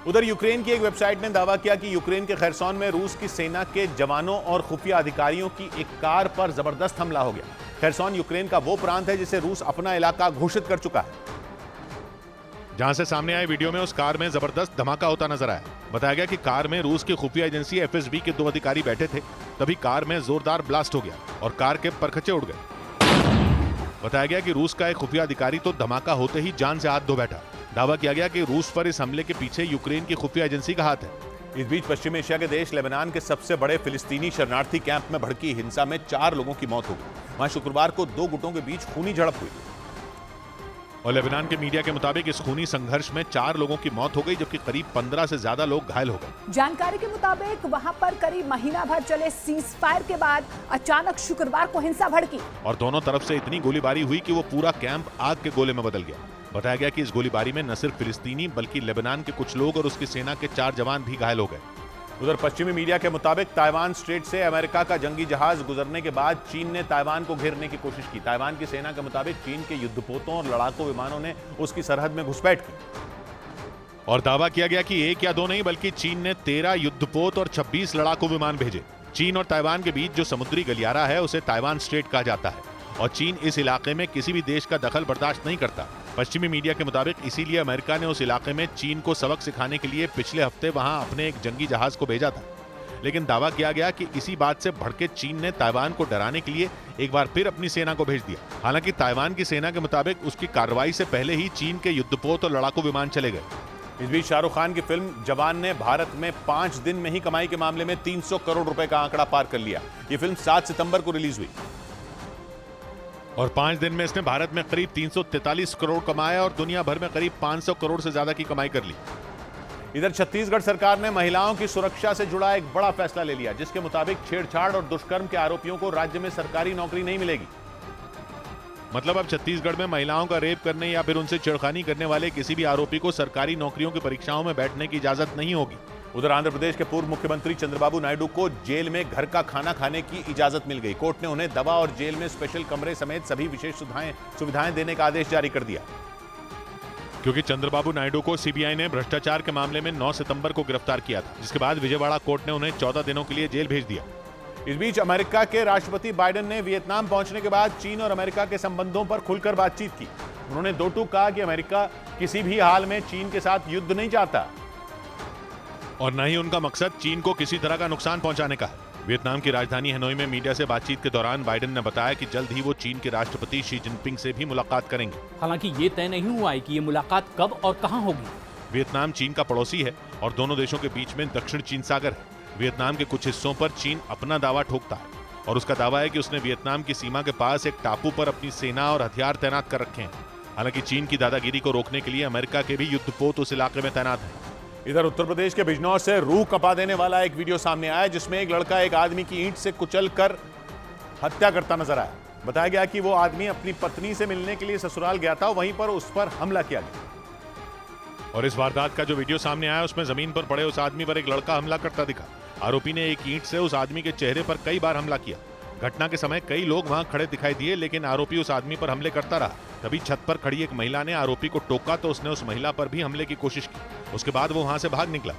उधर यूक्रेन की एक वेबसाइट ने दावा किया कि यूक्रेन के खैरसॉन में रूस की सेना के जवानों और खुफिया अधिकारियों की एक कार पर जबरदस्त हमला हो गया। खैरसॉन यूक्रेन का वो प्रांत है जिसे रूस अपना इलाका घोषित कर चुका है। जहां से सामने आए वीडियो में उस कार में जबरदस्त धमाका होता नजर आया। बताया गया कि कार में रूस की खुफिया एजेंसी FSB के 2 अधिकारी बैठे थे, तभी कार में जोरदार ब्लास्ट हो गया और कार के परखचे उड़ गए। बताया गया कि रूस का एक खुफिया अधिकारी तो धमाका होते ही जान से हाथ धो बैठा। दावा किया गया कि रूस पर इस हमले के पीछे यूक्रेन की खुफिया एजेंसी का हाथ है। इस बीच पश्चिम एशिया के देश लेबनान के सबसे बड़े फिलिस्तीनी शरणार्थी कैंप में भड़की हिंसा में 4 लोगों की मौत हो गई। वहां शुक्रवार को 2 गुटों के बीच खूनी झड़प हुई और लेबनान के मीडिया के मुताबिक इस खूनी संघर्ष में 4 लोगों की मौत हो गई, जबकि करीब 15 से ज्यादा लोग घायल हो गए। जानकारी के मुताबिक वहां पर करीब महीना भर चले सीज फायर के बाद अचानक शुक्रवार को हिंसा भड़की और दोनों तरफ से इतनी गोलीबारी हुई कि वो पूरा कैंप आग के गोले में बदल गया। बताया गया कि इस गोलीबारी में न सिर्फ फिलिस्तीनी बल्कि लेबनान के कुछ लोग और उसकी सेना के 4 जवान भी घायल हो गए। उधर पश्चिमी मीडिया के मुताबिक ताइवान स्ट्रेट से अमेरिका का जंगी जहाज गुजरने के बाद चीन ने ताइवान को घेरने की कोशिश की। ताइवान की सेना के मुताबिक चीन के युद्धपोतों और लड़ाकू विमानों ने उसकी सरहद में घुसपैठ की और दावा किया गया कि 1 या 2 नहीं बल्कि चीन ने 13 युद्धपोत और 26 लड़ाकू विमान भेजे। चीन और ताइवान के बीच जो समुद्री गलियारा है उसे ताइवान स्ट्रेट कहा जाता है और चीन इस इलाके में किसी भी देश का दखल बर्दाश्त नहीं करता। पश्चिमी मीडिया के मुताबिक इसीलिए अमेरिका ने उस इलाके में चीन को सबक सिखाने के लिए पिछले हफ्ते वहां अपने एक जंगी जहाज को भेजा था। लेकिन दावा किया गया कि इसी बात से भड़के चीन ने ताइवान को डराने के लिए एक बार फिर अपनी सेना को भेज दिया। हालांकि ताइवान की सेना के मुताबिक उसकी कार्रवाई से पहले ही चीन के युद्धपोत और लड़ाकू विमान चले गए। इस बीच शाहरुख खान की फिल्म जवान ने भारत में 5 दिन में ही कमाई के मामले में 300 करोड़ रुपए का आंकड़ा पार कर लिया। ये फिल्म 7 सितंबर को रिलीज हुई और 5 दिन में इसने भारत में करीब 343 करोड़ कमाया और दुनिया भर में करीब 500 करोड़ से ज्यादा की कमाई कर ली। इधर छत्तीसगढ़ सरकार ने महिलाओं की सुरक्षा से जुड़ा एक बड़ा फैसला ले लिया, जिसके मुताबिक छेड़छाड़ और दुष्कर्म के आरोपियों को राज्य में सरकारी नौकरी नहीं मिलेगी। मतलब अब छत्तीसगढ़ में महिलाओं का रेप करने या फिर उनसे छेड़खानी करने वाले किसी भी आरोपी को सरकारी नौकरियों की परीक्षाओं में बैठने की इजाजत नहीं होगी। उधर आंध्र प्रदेश के पूर्व मुख्यमंत्री चंद्रबाबू नायडू को जेल में घर का खाना खाने की इजाजत मिल गई। कोर्ट ने उन्हें दवा और जेल में स्पेशल कमरे समेत सभी विशेष सुविधाएं देने का आदेश जारी कर दिया, क्योंकि चंद्रबाबू नायडू को सीबीआई ने भ्रष्टाचार के मामले में 9 सितंबर को गिरफ्तार किया था, जिसके बाद विजयवाड़ा कोर्ट ने उन्हें 14 दिनों के लिए जेल भेज दिया। इस बीच अमेरिका के राष्ट्रपति बाइडेन ने वियतनाम पहुंचने के बाद चीन और अमेरिका के संबंधों पर खुलकर बातचीत की। उन्होंने दो टूक कहा कि अमेरिका किसी भी हाल में चीन के साथ युद्ध नहीं चाहता और न ही उनका मकसद चीन को किसी तरह का नुकसान पहुंचाने का है। वियतनाम की राजधानी हनोई में मीडिया से बातचीत के दौरान बाइडेन ने बताया कि जल्द ही वो चीन के राष्ट्रपति शी जिनपिंग से भी मुलाकात करेंगे। हालांकि ये तय नहीं हुआ है कि ये मुलाकात कब और कहां होगी। वियतनाम चीन का पड़ोसी है और दोनों देशों के बीच में दक्षिण चीन सागर है। वियतनाम के कुछ हिस्सों पर चीन अपना दावा ठोकता है और उसका दावा है कि उसने वियतनाम की सीमा के पास एक टापू पर अपनी सेना और हथियार तैनात कर रखे हैं। हालांकि चीन की दादागिरी को रोकने के लिए अमेरिका के भी युद्धपोत उस इलाके में तैनात हैं। इधर उत्तर प्रदेश के बिजनौर से रूह कपा देने वाला एक वीडियो सामने आया, जिसमें एक लड़का एक आदमी की ईंट से कुचल कर हत्या करता नजर आया। बताया गया कि वो आदमी अपनी पत्नी से मिलने के लिए ससुराल गया था, वहीं पर उस पर हमला किया गया। और इस वारदात का जो वीडियो सामने आया उसमें जमीन पर पड़े उस आदमी पर एक लड़का हमला करता दिखा। आरोपी ने एक ईंट से उस आदमी के चेहरे पर कई बार हमला किया। घटना के समय कई लोग वहां खड़े दिखाई दिए, लेकिन आरोपी उस आदमी पर हमले करता रहा। तभी छत पर खड़ी एक महिला ने आरोपी को टोका तो उसने उस महिला पर भी हमले की कोशिश की। उसके बाद वो वहां से भाग निकला।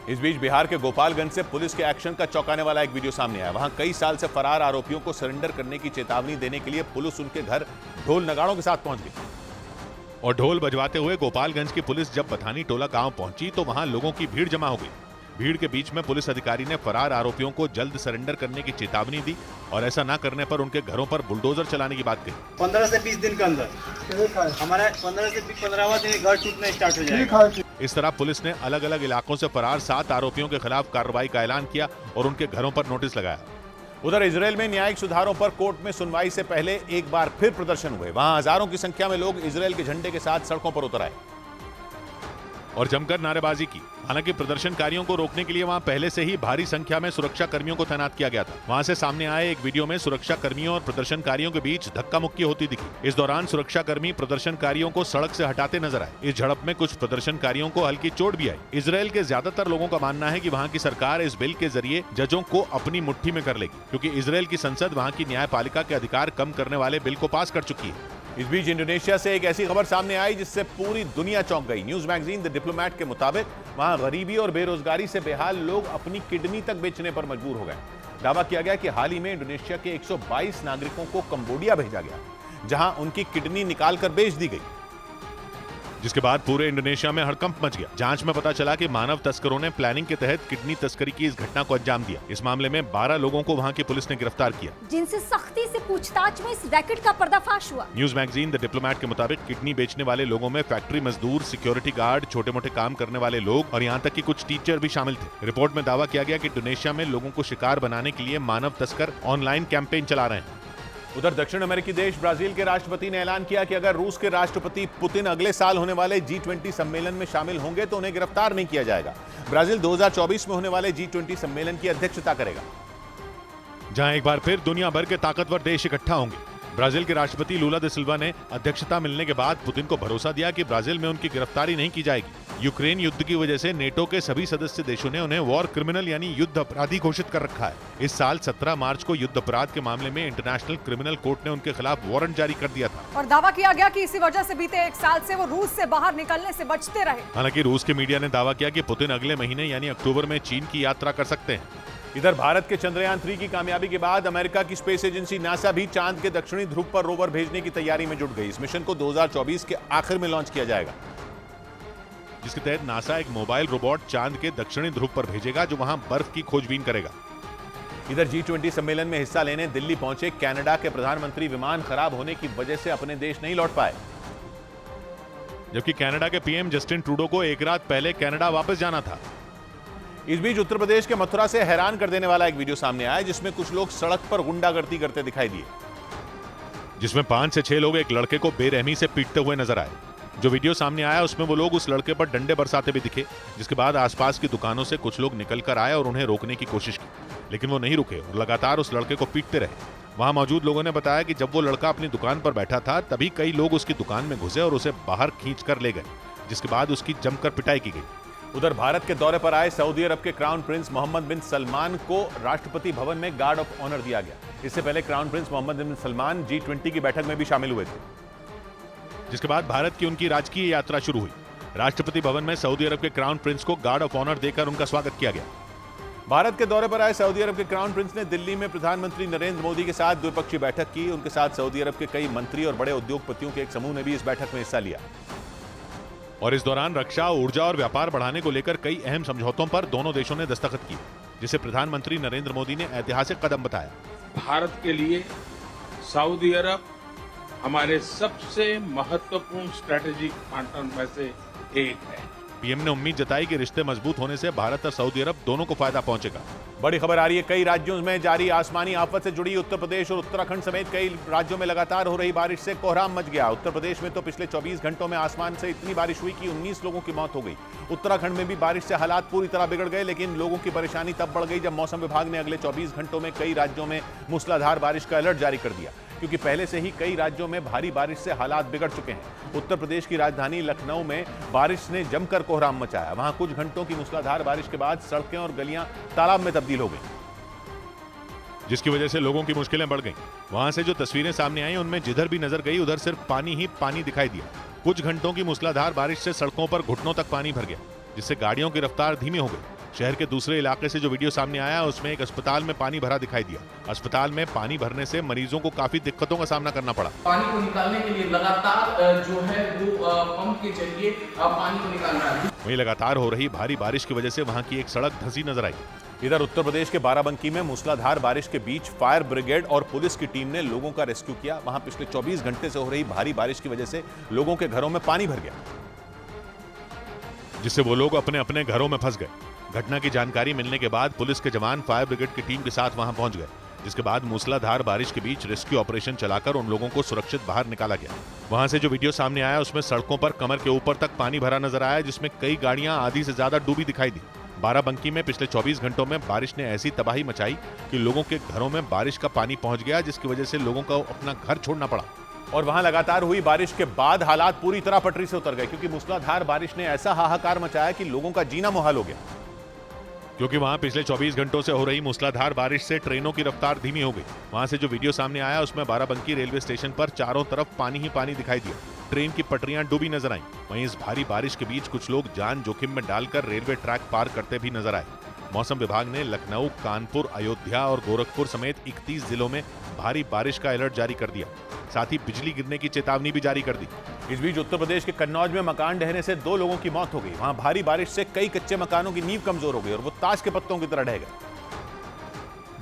इस बीच बिहार के गोपालगंज से पुलिस के एक्शन का चौंकाने वाला एक वीडियो सामने आया। वहां कई साल से फरार आरोपियों को सरेंडर करने की चेतावनी देने के लिए पुलिस उनके घर ढोल नगाड़ों के साथ पहुंच गई। और ढोल बजवाते हुए गोपालगंज की पुलिस जब बथानी टोला गांव पहुंची तो वहां लोगों की भीड़ जमा हो गई। भीड़ के बीच में पुलिस अधिकारी ने फरार आरोपियों को जल्द सरेंडर करने की चेतावनी दी और ऐसा न करने पर उनके घरों पर बुलडोजर चलाने की बात कही। 15 से 20 दिन के अंदर हमारा 15 से 15वां दिन घर टूटना स्टार्ट हो जाएगा। इस तरह पुलिस ने अलग अलग इलाकों से फरार 7 आरोपियों के खिलाफ कार्रवाई का ऐलान किया और उनके घरों पर नोटिस लगाया। उधर इजरायल में न्यायिक सुधारों पर कोर्ट में सुनवाई से पहले एक बार फिर प्रदर्शन हुए। वहां हजारों की संख्या में लोग इजरायल के झंडे के साथ सड़कों पर उतर आए और जमकर नारेबाजी की। हालांकि प्रदर्शनकारियों को रोकने के लिए वहां पहले से ही भारी संख्या में सुरक्षा कर्मियों को तैनात किया गया था। वहां से सामने आए एक वीडियो में सुरक्षा कर्मियों और प्रदर्शनकारियों के बीच धक्का मुक्की होती दिखी। इस दौरान सुरक्षा कर्मी प्रदर्शनकारियों को सड़क से हटाते नजर आए। इस झड़प में कुछ प्रदर्शनकारियों को हल्की चोट भी आई। इजरायल के ज्यादातर लोगों का मानना है कि वहां की सरकार इस बिल के जरिए जजों को अपनी मुट्ठी में कर लेगी, क्योंकि इजरायल की संसद वहां की न्यायपालिका के अधिकार कम करने वाले बिल को पास कर चुकी है। इस बीच इंडोनेशिया से एक ऐसी खबर सामने आई जिससे पूरी दुनिया चौंक गई। न्यूज मैगजीन द डिप्लोमैट के मुताबिक वहां गरीबी और बेरोजगारी से बेहाल लोग अपनी किडनी तक बेचने पर मजबूर हो गए। दावा किया गया कि हाल ही में इंडोनेशिया के 122 नागरिकों को कंबोडिया भेजा गया, जहां उनकी किडनी निकालकर बेच दी गई, जिसके बाद पूरे इंडोनेशिया में हड़कंप मच गया। जांच में पता चला कि मानव तस्करों ने प्लानिंग के तहत किडनी तस्करी की इस घटना को अंजाम दिया। इस मामले में 12 लोगों को वहां की पुलिस ने गिरफ्तार किया, जिनसे सख्ती से पूछताछ में इस रैकेट का पर्दाफाश हुआ। न्यूज मैगजीन द डिप्लोमैट के मुताबिक किडनी बेचने वाले लोगों में फैक्ट्री मजदूर, सिक्योरिटी गार्ड, छोटे मोटे काम करने वाले लोग और यहाँ तक कि कुछ टीचर भी शामिल थे। रिपोर्ट में दावा किया गया कि इंडोनेशिया में लोगों को शिकार बनाने के लिए मानव तस्कर ऑनलाइन कैंपेन चला रहे हैं। उधर दक्षिण अमेरिकी देश ब्राजील के राष्ट्रपति ने ऐलान किया कि अगर रूस के राष्ट्रपति पुतिन अगले साल होने वाले G20 सम्मेलन में शामिल होंगे तो उन्हें गिरफ्तार नहीं किया जाएगा। ब्राजील 2024 में होने वाले G20 सम्मेलन की अध्यक्षता करेगा, जहां एक बार फिर दुनिया भर के ताकतवर देश इकट्ठा होंगे। ब्राजील के राष्ट्रपति लूला दा सिल्वा ने अध्यक्षता मिलने के बाद पुतिन को भरोसा दिया कि ब्राजील में उनकी गिरफ्तारी नहीं की जाएगी। यूक्रेन युद्ध की वजह से नेटो के सभी सदस्य देशों ने उन्हें वॉर क्रिमिनल यानी युद्ध अपराधी घोषित कर रखा है। इस साल 17 मार्च को युद्ध अपराध के मामले में इंटरनेशनल क्रिमिनल कोर्ट ने उनके खिलाफ वारंट जारी कर दिया था और दावा किया गया कि इसी वजह से बीते 1 साल से वो रूस से बाहर निकलने से बचते रहे। हालांकि रूस के मीडिया ने दावा किया कि पुतिन अगले महीने यानी अक्टूबर में चीन की यात्रा कर सकते हैं। इधर भारत के चंद्रयान 3 की कामयाबी के बाद अमेरिका की स्पेस एजेंसी नासा भी चांद के दक्षिणी ध्रुव पर रोवर भेजने की तैयारी में जुट गई। इस मिशन को 2024 के आखिर में लॉन्च किया जाएगा, जिसके तहत नासा एक मोबाइल रोबोट चांद के दक्षिणी ध्रुव पर भेजेगा जो वहां बर्फ की खोजबीन करेगा। इधर G20 सम्मेलन में हिस्सा लेने दिल्ली पहुंचे कनाडा के प्रधानमंत्री विमान खराब होने की वजह से अपने देश नहीं लौट पाए, जबकि कनाडा के पीएम जस्टिन ट्रूडो को एक रात पहले कनाडा वापस जाना था। इस बीच उत्तर प्रदेश के मथुरा से हैरान कर देने वाला एक वीडियो सामने आया जिसमें कुछ लोग सड़क पर गुंडागर्दी करते दिखाई दिए, जिसमें 5 से 6 लोग एक लड़के को बेरहमी से पीटते हुए नजर आए। जो वीडियो सामने आया उसमें वो लोग उस लड़के पर डंडे बरसाते भी दिखे, जिसके बाद आसपास की दुकानों से कुछ लोग निकलकर आए और उन्हें रोकने की कोशिश की, लेकिन वो नहीं रुके और लगातार उस लड़के को पीटते रहे। वहां मौजूद लोगों ने बताया कि जब वो लड़का अपनी दुकान पर बैठा था तभी कई लोग उसकी दुकान में घुसे और उसे बाहर खींचकर ले गए, जिसके बाद उसकी जमकर पिटाई की गई। उधर भारत के दौरे पर आए सऊदी अरब के क्राउन प्रिंस मोहम्मद बिन सलमान को राष्ट्रपति भवन में गार्ड ऑफ ऑनर दिया गया। इससे पहले क्राउन प्रिंस मोहम्मद बिन सलमान G20 की बैठक में भी शामिल हुए थे, जिसके बाद भारत की उनकी राजकीय यात्रा शुरू हुई। राष्ट्रपति भवन में सऊदी अरब के क्राउन प्रिंस को गार्ड ऑफ ऑनर देकर उनका स्वागत किया गया। भारत के दौरे पर आए सऊदी अरब के क्राउन प्रिंस ने दिल्ली में प्रधानमंत्री नरेंद्र मोदी के साथ द्विपक्षीय बैठक की। उनके साथ सऊदी अरब के कई मंत्री और बड़े उद्योगपतियों के एक समूह ने भी इस बैठक में हिस्सा लिया और इस दौरान रक्षा, ऊर्जा और व्यापार बढ़ाने को लेकर कई अहम समझौतों पर दोनों देशों ने दस्तखत किए, जिसे प्रधानमंत्री नरेंद्र मोदी ने ऐतिहासिक कदम बताया। भारत के लिए सऊदी अरब हमारे सबसे महत्वपूर्ण स्ट्रेटेजिक पार्टनर में से एक है। पीएम ने उम्मीद जताई कि रिश्ते मजबूत होने से भारत और सऊदी अरब दोनों को फायदा पहुंचेगा। बड़ी खबर आ रही है, कई राज्यों में जारी आसमानी आफत से जुड़ी उत्तर प्रदेश और उत्तराखंड समेत कई राज्यों में लगातार हो रही बारिश से कोहराम मच गया। उत्तर प्रदेश में तो पिछले 24 घंटों में आसमान से इतनी बारिश हुई कि 19 लोगों की मौत हो गई। उत्तराखंड में भी बारिश से हालात पूरी तरह बिगड़ गए, लेकिन लोगों की परेशानी तब बढ़ गई जब मौसम विभाग ने अगले 24 घंटों में कई राज्यों में मूसलाधार बारिश का अलर्ट जारी कर दिया। क्योंकि पहले से ही कई राज्यों में भारी बारिश से हालात बिगड़ चुके हैं। उत्तर प्रदेश की राजधानी लखनऊ में बारिश ने जमकर कोहराम मचाया। वहां कुछ घंटों की मूसलाधार बारिश के बाद सड़कें और गलियां तालाब में तब्दील हो गई, जिसकी वजह से लोगों की मुश्किलें बढ़ गईं। वहां से जो तस्वीरें सामने आई उनमें जिधर भी नजर गई उधर सिर्फ पानी ही पानी दिखाई दिया। कुछ घंटों की मूसलाधार बारिश से सड़कों पर घुटनों तक पानी भर गया, जिससे गाड़ियों की रफ्तार धीमी हो गई। शहर के दूसरे इलाके से जो वीडियो सामने आया उसमें एक अस्पताल में पानी भरा दिखाई दिया। अस्पताल में पानी भरने से मरीजों को काफी दिक्कतों का सामना करना पड़ा। पानी को निकालने के लिए लगातार जो है वो पंप के जरिए पानी को निकाल रहा है। वहीं लगातार हो रही भारी बारिश की वजह से वहां की एक सड़क धंसी नजर आई। इधर उत्तर प्रदेश के बाराबंकी में मूसलाधार बारिश के बीच फायर ब्रिगेड और पुलिस की टीम ने लोगों का रेस्क्यू किया। वहां पिछले 24 घंटे से हो रही भारी बारिश की वजह से लोगों के घरों में पानी भर गया, जिससे वो लोग अपने अपने घरों में फंस गए। घटना की जानकारी मिलने के बाद पुलिस के जवान फायर ब्रिगेड की टीम के साथ वहां पहुंच गए, जिसके बाद मूसलाधार बारिश के बीच रेस्क्यू ऑपरेशन चलाकर उन लोगों को सुरक्षित बाहर निकाला गया। वहां से जो वीडियो सामने आया उसमें सड़कों पर कमर के ऊपर तक पानी भरा नजर आया, जिसमें कई गाड़ियां आधी से ज्यादा डूबी दिखाई दी। बाराबंकी में पिछले 24 घंटों में बारिश ने ऐसी तबाही मचाई कि लोगों के घरों में बारिश का पानी पहुंच गया, जिसकी वजह से लोगों को अपना घर छोड़ना पड़ा। और वहां लगातार हुई बारिश के बाद हालात पूरी तरह पटरी से उतर गए, क्योंकि मूसलाधार बारिश ने ऐसा हाहाकार मचाया कि लोगों का जीना मुहाल हो गया। क्योंकि वहां पिछले 24 घंटों से हो रही मूसलाधार बारिश से ट्रेनों की रफ्तार धीमी हो गई। वहां से जो वीडियो सामने आया उसमें बाराबंकी रेलवे स्टेशन पर चारों तरफ पानी ही पानी दिखाई दिया। ट्रेन की पटरियां डूबी नजर आईं। वहीं इस भारी बारिश के बीच कुछ लोग जान जोखिम में डालकर रेलवे ट्रैक पार करते भी नजर आए। मौसम विभाग ने लखनऊ, कानपुर, अयोध्या और गोरखपुर समेत 31 जिलों में भारी बारिश का अलर्ट जारी कर दिया। साथ ही बिजली गिरने की चेतावनी भी जारी कर दी। इस बीच उत्तर प्रदेश के कन्नौज में मकान ढहने से 2 लोगों की मौत हो गई। वहां भारी बारिश से कई कच्चे मकानों की नींव कमजोर हो गई और वो ताश के पत्तों की तरह ढह गए,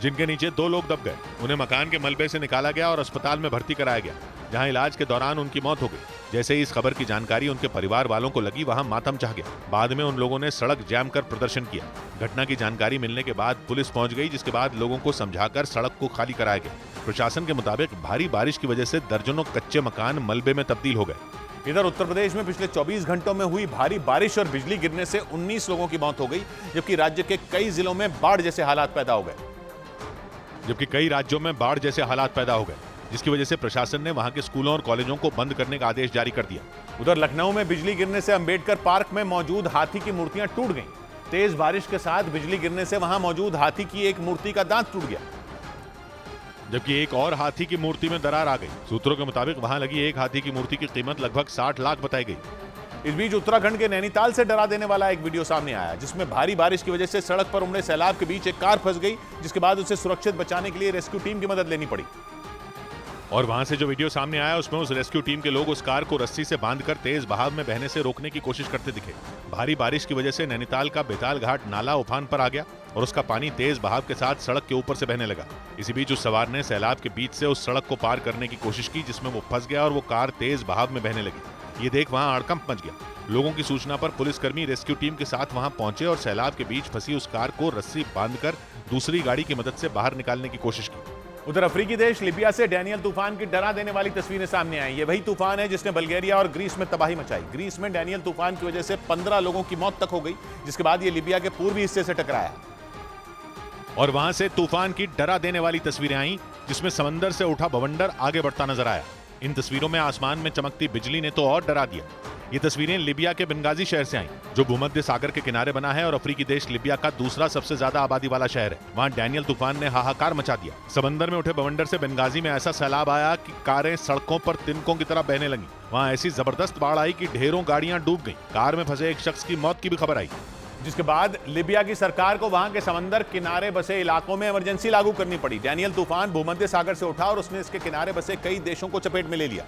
जिनके नीचे 2 लोग दब गए। उन्हें मकान के मलबे से निकाला गया और अस्पताल में भर्ती कराया गया, जहां इलाज के दौरान उनकी मौत हो गई। जैसे ही इस खबर की जानकारी उनके परिवार वालों को लगी, वहां मातम छा गया। बाद में उन लोगों ने सड़क जैम कर प्रदर्शन किया। घटना की जानकारी मिलने के बाद पुलिस पहुंच गई, जिसके बाद लोगों को समझाकर सड़क को खाली कराया गया। प्रशासन के मुताबिक भारी बारिश की वजह से दर्जनों कच्चे मकान मलबे में तब्दील हो गए। इधर उत्तर प्रदेश में पिछले 24 घंटों में हुई भारी बारिश और बिजली गिरने से 19 लोगों की मौत हो गई, जबकि राज्य के कई जिलों में बाढ़ जैसे हालात पैदा हो गए। जिसकी वजह से प्रशासन ने वहां के स्कूलों और कॉलेजों को बंद करने का आदेश जारी कर दिया। उधर लखनऊ में बिजली गिरने से अंबेडकर पार्क में मौजूद हाथी की मूर्तियां टूट गईं। तेज बारिश के साथ बिजली गिरने से वहां मौजूद हाथी की एक मूर्ति का दांत टूट गया, जबकि एक और हाथी की मूर्ति में दरार आ गई। सूत्रों के मुताबिक वहां लगी एक हाथी की मूर्ति की कीमत लगभग 60 लाख बताई गई। इस बीच उत्तराखंड के नैनीताल से डरा देने वाला एक वीडियो सामने आया, जिसमें भारी बारिश की वजह से सड़क पर उमड़े सैलाब के बीच एक कार फंस गई, जिसके बाद उसे सुरक्षित बचाने के लिए रेस्क्यू टीम की मदद लेनी पड़ी। और वहां से जो वीडियो सामने आया उसमें उस रेस्क्यू टीम के लोग उस कार को रस्सी से बांधकर तेज बहाव में बहने से रोकने की कोशिश करते दिखे। भारी बारिश की वजह से नैनीताल का बेताल घाट नाला उफान पर आ गया और उसका पानी तेज बहाव के साथ सड़क के ऊपर से बहने लगा। इसी बीच उस सवार ने सैलाब के बीच से उस सड़क को पार करने की कोशिश की, जिसमें वो फंस गया और वो कार तेज बहाव में बहने लगी। ये देख वहां हड़कंप मच गया। लोगों की सूचना पर पुलिसकर्मी रेस्क्यू टीम के साथ वहां पहुंचे और सैलाब के बीच फंसी उस कार को रस्सी बांधकर दूसरी गाड़ी की मदद से बाहर निकालने की कोशिश की। उधर अफ्रीकी देश लिबिया से डैनियल तूफान की डरा देने वाली तस्वीरें सामने आई। ये वही तूफान है जिसने बल्गेरिया और ग्रीस में तबाही मचाई। ग्रीस में डैनियल तूफान की वजह से 15 लोगों की मौत तक हो गई, जिसके बाद ये लिबिया के पूर्वी हिस्से से टकराया और वहां से तूफान की डरा देने वाली तस्वीरें आई, जिसमें समंदर से उठा बवंडर आगे बढ़ता नजर आया। इन तस्वीरों में आसमान में चमकती बिजली ने तो और डरा दिया। ये तस्वीरें लिबिया के बेंगाजी शहर से आई, जो भूमध्य सागर के किनारे बना है और अफ्रीकी देश लिबिया का दूसरा सबसे ज्यादा आबादी वाला शहर है। वहां डैनियल तूफान ने हाहाकार मचा दिया। समंदर में उठे बवंडर से बेंगाजी में ऐसा सैलाब आया कि कारें सड़कों पर तिनकों की तरह बहने लगी। वहां ऐसी जबरदस्त बाढ़ आई कि ढेरों गाड़ियां डूब गईं। कार में फंसे एक शख्स की मौत की भी खबर आई, जिसके बाद लिबिया की सरकार को वहां के समंदर किनारे बसे इलाकों में इमरजेंसी लागू करनी पड़ी। डैनियल तूफान भूमध्य सागर से उठा और उसने इसके किनारे बसे कई देशों को चपेट में ले लिया,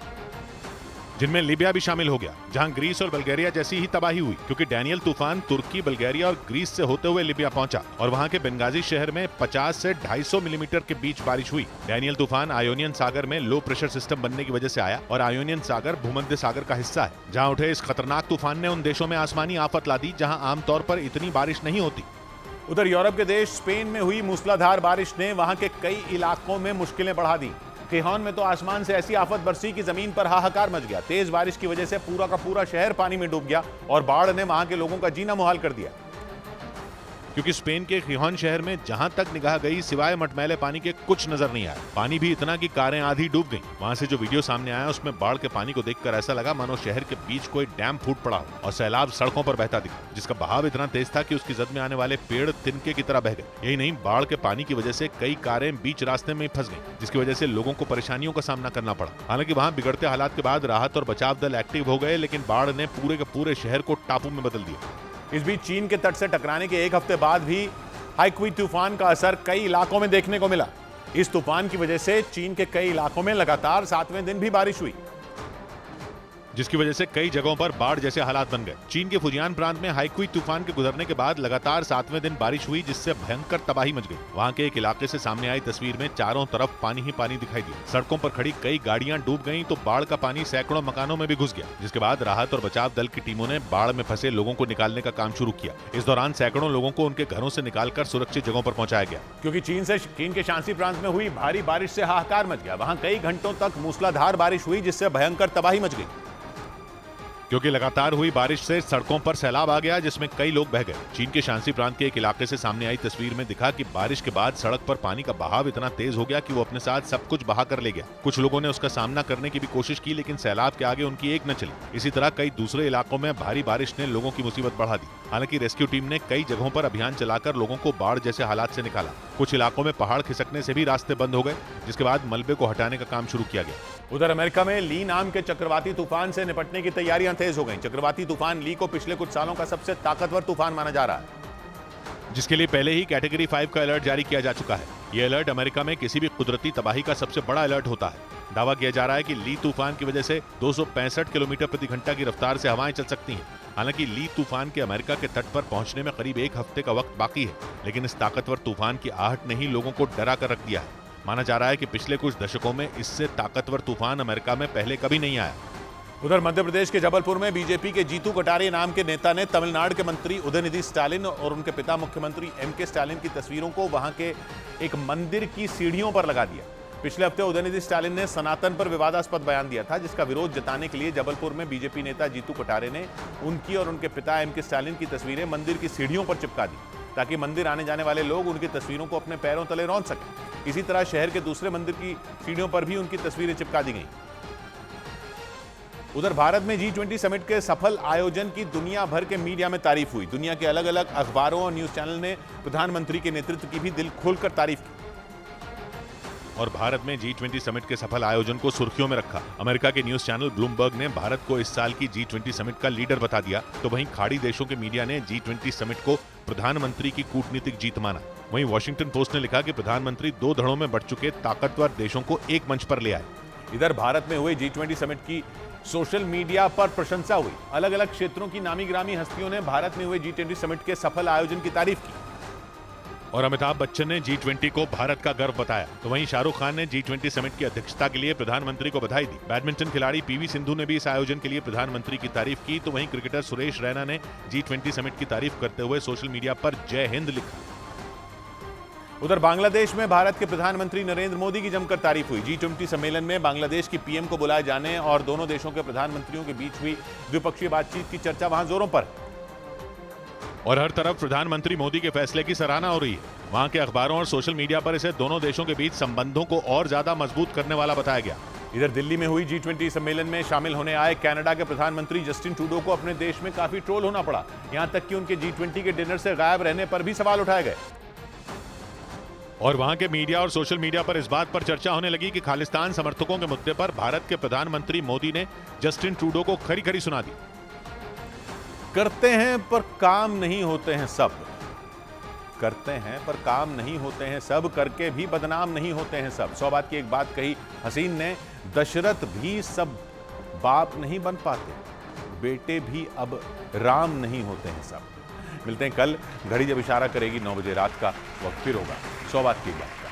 जिनमें लिबिया भी शामिल हो गया, जहां ग्रीस और बल्गेरिया जैसी ही तबाही हुई, क्योंकि डैनियल तूफान तुर्की, बल्गेरिया और ग्रीस से होते हुए लिबिया पहुंचा और वहां के बेंगाजी शहर में 50 से 250 मिलीमीटर के बीच बारिश हुई। डैनियल तूफान आयोनियन सागर में लो प्रेशर सिस्टम बनने की वजह से आया और आयोनियन सागर भूमध्य सागर का हिस्सा है। जहां उठे इस खतरनाक तूफान ने उन देशों में आसमानी आफत ला दी जहां आमतौर पर इतनी बारिश नहीं होती। उधर यूरोप के देश स्पेन में हुई मूसलाधार बारिश ने वहां के कई इलाकों में मुश्किलें बढ़ा दी। गिजॉन में तो आसमान से ऐसी आफत बरसी कि जमीन पर हाहाकार मच गया। तेज बारिश की वजह से पूरा का पूरा शहर पानी में डूब गया और बाढ़ ने वहां के लोगों का जीना मुहाल कर दिया। क्योंकि स्पेन के खिजोन शहर में जहां तक निगाह गई सिवाय मटमैले पानी के कुछ नजर नहीं आया। पानी भी इतना कि कारें आधी डूब गईं। वहां से जो वीडियो सामने आया उसमें बाढ़ के पानी को देखकर ऐसा लगा मानो शहर के बीच कोई डैम फूट पड़ा हो और सैलाब सड़कों पर बहता दिखा, जिसका बहाव इतना तेज था कि उसकी जद में आने वाले पेड़ तिनके की तरह बह गए। यही नहीं, बाढ़ के पानी की वजह से कई कारें बीच रास्ते में फंस गईं, जिसकी वजह से लोगों को परेशानियों का सामना करना पड़ा। हालांकि वहां बिगड़ते हालात के बाद राहत और बचाव दल एक्टिव हो गए, लेकिन बाढ़ ने पूरे के पूरे शहर को टापू में बदल दिया। इस बीच चीन के तट से टकराने के एक हफ्ते बाद भी हाईक्वी तूफान का असर कई इलाकों में देखने को मिला। इस तूफान की वजह से चीन के कई इलाकों में लगातार 7वें दिन भी बारिश हुई, जिसकी वजह से कई जगहों पर बाढ़ जैसे हालात बन गए। चीन के फुजियान प्रांत में हाईक्वी तूफान के गुजरने के बाद लगातार 7वें दिन बारिश हुई, जिससे भयंकर तबाही मच गई। वहां के एक इलाके से सामने आई तस्वीर में चारों तरफ पानी ही पानी दिखाई दिया। सड़कों पर खड़ी कई गाड़ियां डूब गईं, तो बाढ़ का पानी सैकड़ों मकानों में भी घुस गया, जिसके बाद राहत और बचाव दल की टीमों ने बाढ़ में फंसे लोगों को निकालने का काम शुरू किया। इस दौरान सैकड़ों लोगों को उनके घरों से निकालकर सुरक्षित जगहों पर पहुंचाया गया। क्योंकि चीन के शांसी प्रांत में हुई भारी बारिश से हाहाकार मच गया। वहां कई घंटों तक मूसलाधार बारिश हुई, जिससे भयंकर तबाही मच गई। क्योंकि लगातार हुई बारिश से सड़कों पर सैलाब आ गया, जिसमें कई लोग बह गए। चीन के शांसी प्रांत के एक इलाके से सामने आई तस्वीर में दिखा कि बारिश के बाद सड़क पर पानी का बहाव इतना तेज हो गया कि वो अपने साथ सब कुछ बहा कर ले गया। कुछ लोगों ने उसका सामना करने की भी कोशिश की, लेकिन सैलाब के आगे उनकी एक न चली। इसी तरह कई दूसरे इलाकों में भारी बारिश ने लोगों की मुसीबत बढ़ा दी। हालांकि रेस्क्यू टीम ने कई जगहों पर अभियान चलाकर लोगों को बाढ़ जैसे हालात से निकाला। कुछ इलाकों में पहाड़ खिसकने से भी रास्ते बंद हो गए, जिसके बाद मलबे को हटाने का काम शुरू किया गया। उधर अमेरिका में ली नाम के चक्रवाती तूफान से निपटने की तैयारियां तेज हो गईं। चक्रवाती तूफान ली को पिछले कुछ सालों का सबसे ताकतवर तूफान माना जा रहा है, जिसके लिए पहले ही कैटेगरी 5 का अलर्ट जारी किया जा चुका है। ये अलर्ट अमेरिका में किसी भी कुदरती तबाही का सबसे बड़ा अलर्ट होता है। दावा किया जा रहा है कि ली तूफान की वजह से 265 किलोमीटर प्रति घंटा की रफ्तार से हवाएं चल सकती हैं। हालांकि ली तूफान के अमेरिका के तट पर पहुंचने में करीब एक हफ्ते का वक्त बाकी है, लेकिन इस ताकतवर तूफान की आहट ने ही लोगों को डरा कर रख दिया है। माना जा रहा है कि पिछले कुछ दशकों में इससे ताकतवर तूफान अमेरिका में पहले कभी नहीं आया। उधर मध्य प्रदेश के जबलपुर में बीजेपी के जीतू कटारिया नाम के नेता ने तमिलनाडु के मंत्री उदयनिधि स्टालिन और उनके पिता मुख्यमंत्री एम.के. स्टालिन की तस्वीरों को वहां के एक मंदिर की सीढ़ियों पर लगा दिया। पिछले हफ्ते उदयनिधि स्टालिन ने सनातन पर विवादास्पद बयान दिया था, जिसका विरोध जताने के लिए जबलपुर में बीजेपी नेता जीतू कटारे ने उनकी और उनके पिता एम.के. स्टालिन की तस्वीरें मंदिर की सीढ़ियों पर चिपका दी, ताकि मंदिर आने जाने वाले लोग उनकी तस्वीरों को अपने पैरों तले रौंद सकें। इसी तरह शहर के दूसरे मंदिर की सीढ़ियों पर भी उनकी तस्वीरें चिपका दी गईं। उधर भारत में G20 समिट के सफल आयोजन की दुनिया भर के मीडिया में तारीफ हुई। दुनिया के अलग अलग अखबारों और न्यूज चैनल ने प्रधानमंत्री के नेतृत्व की भी दिल खोलकर तारीफ की। और भारत में G20 समिट के सफल आयोजन को सुर्खियों में रखा। अमेरिका के न्यूज चैनल ब्लूमबर्ग ने भारत को इस साल की G20 समिट का लीडर बता दिया, तो वहीं खाड़ी देशों के मीडिया ने G20 समिट को प्रधानमंत्री की कूटनीतिक जीत माना। वहीं वॉशिंगटन पोस्ट ने लिखा कि प्रधानमंत्री 2 धड़ों में बढ़ चुके ताकतवर देशों को एक मंच पर ले आए। इधर भारत में हुए G20 समिट की सोशल मीडिया पर प्रशंसा हुई। अलग अलग क्षेत्रों की नामी गिरामी हस्तियों ने भारत में हुए G20 समिट के सफल आयोजन की तारीफ की। और अमिताभ बच्चन ने G20 को भारत का गर्व बताया, तो वहीं शाहरुख खान ने G20 समिट की अध्यक्षता के लिए प्रधानमंत्री को बधाई दी। बैडमिंटन खिलाड़ी पीवी सिंधु ने भी इस आयोजन के लिए प्रधानमंत्री की तारीफ की, तो वहीं क्रिकेटर सुरेश रैना ने G20 समिट की तारीफ करते हुए सोशल मीडिया पर जय हिंद लिखा। उधर बांग्लादेश में भारत के प्रधानमंत्री नरेंद्र मोदी की जमकर तारीफ हुई। G20 सम्मेलन में बांग्लादेश की पीएम को बुलाए जाने और दोनों देशों के प्रधानमंत्रियों के बीच हुई द्विपक्षीय बातचीत की चर्चा वहां जोरों पर। और हर तरफ प्रधानमंत्री मोदी के फैसले की सराहना हो रही है। वहां के अखबारों और सोशल मीडिया पर इसे दोनों देशों के बीच संबंधों को और ज्यादा मजबूत करने वाला बताया गया। इधर दिल्ली में हुई G20 सम्मेलन में शामिल होने आए कनाडा के प्रधानमंत्री जस्टिन ट्रूडो को अपने देश में काफी ट्रोल होना पड़ा। यहां तक कि उनके G20 के डिनर से गायब रहने पर भी सवाल उठाए गए। और वहां के मीडिया और सोशल मीडिया पर इस बात पर चर्चा होने लगी कि खालिस्तान समर्थकों के मुद्दे पर भारत के प्रधानमंत्री मोदी ने जस्टिन ट्रूडो को खरी खरी सुना दी। करते हैं पर काम नहीं होते हैं सब, करते हैं पर काम नहीं होते हैं सब, करके भी बदनाम नहीं होते हैं सब। 100 बात की एक बात कही हसीन ने, दशरथ भी सब बाप नहीं बन पाते, बेटे भी अब राम नहीं होते हैं सब। मिलते हैं कल, घड़ी जब इशारा करेगी 9 बजे रात का वक्त फिर होगा 100 बात की एक बात।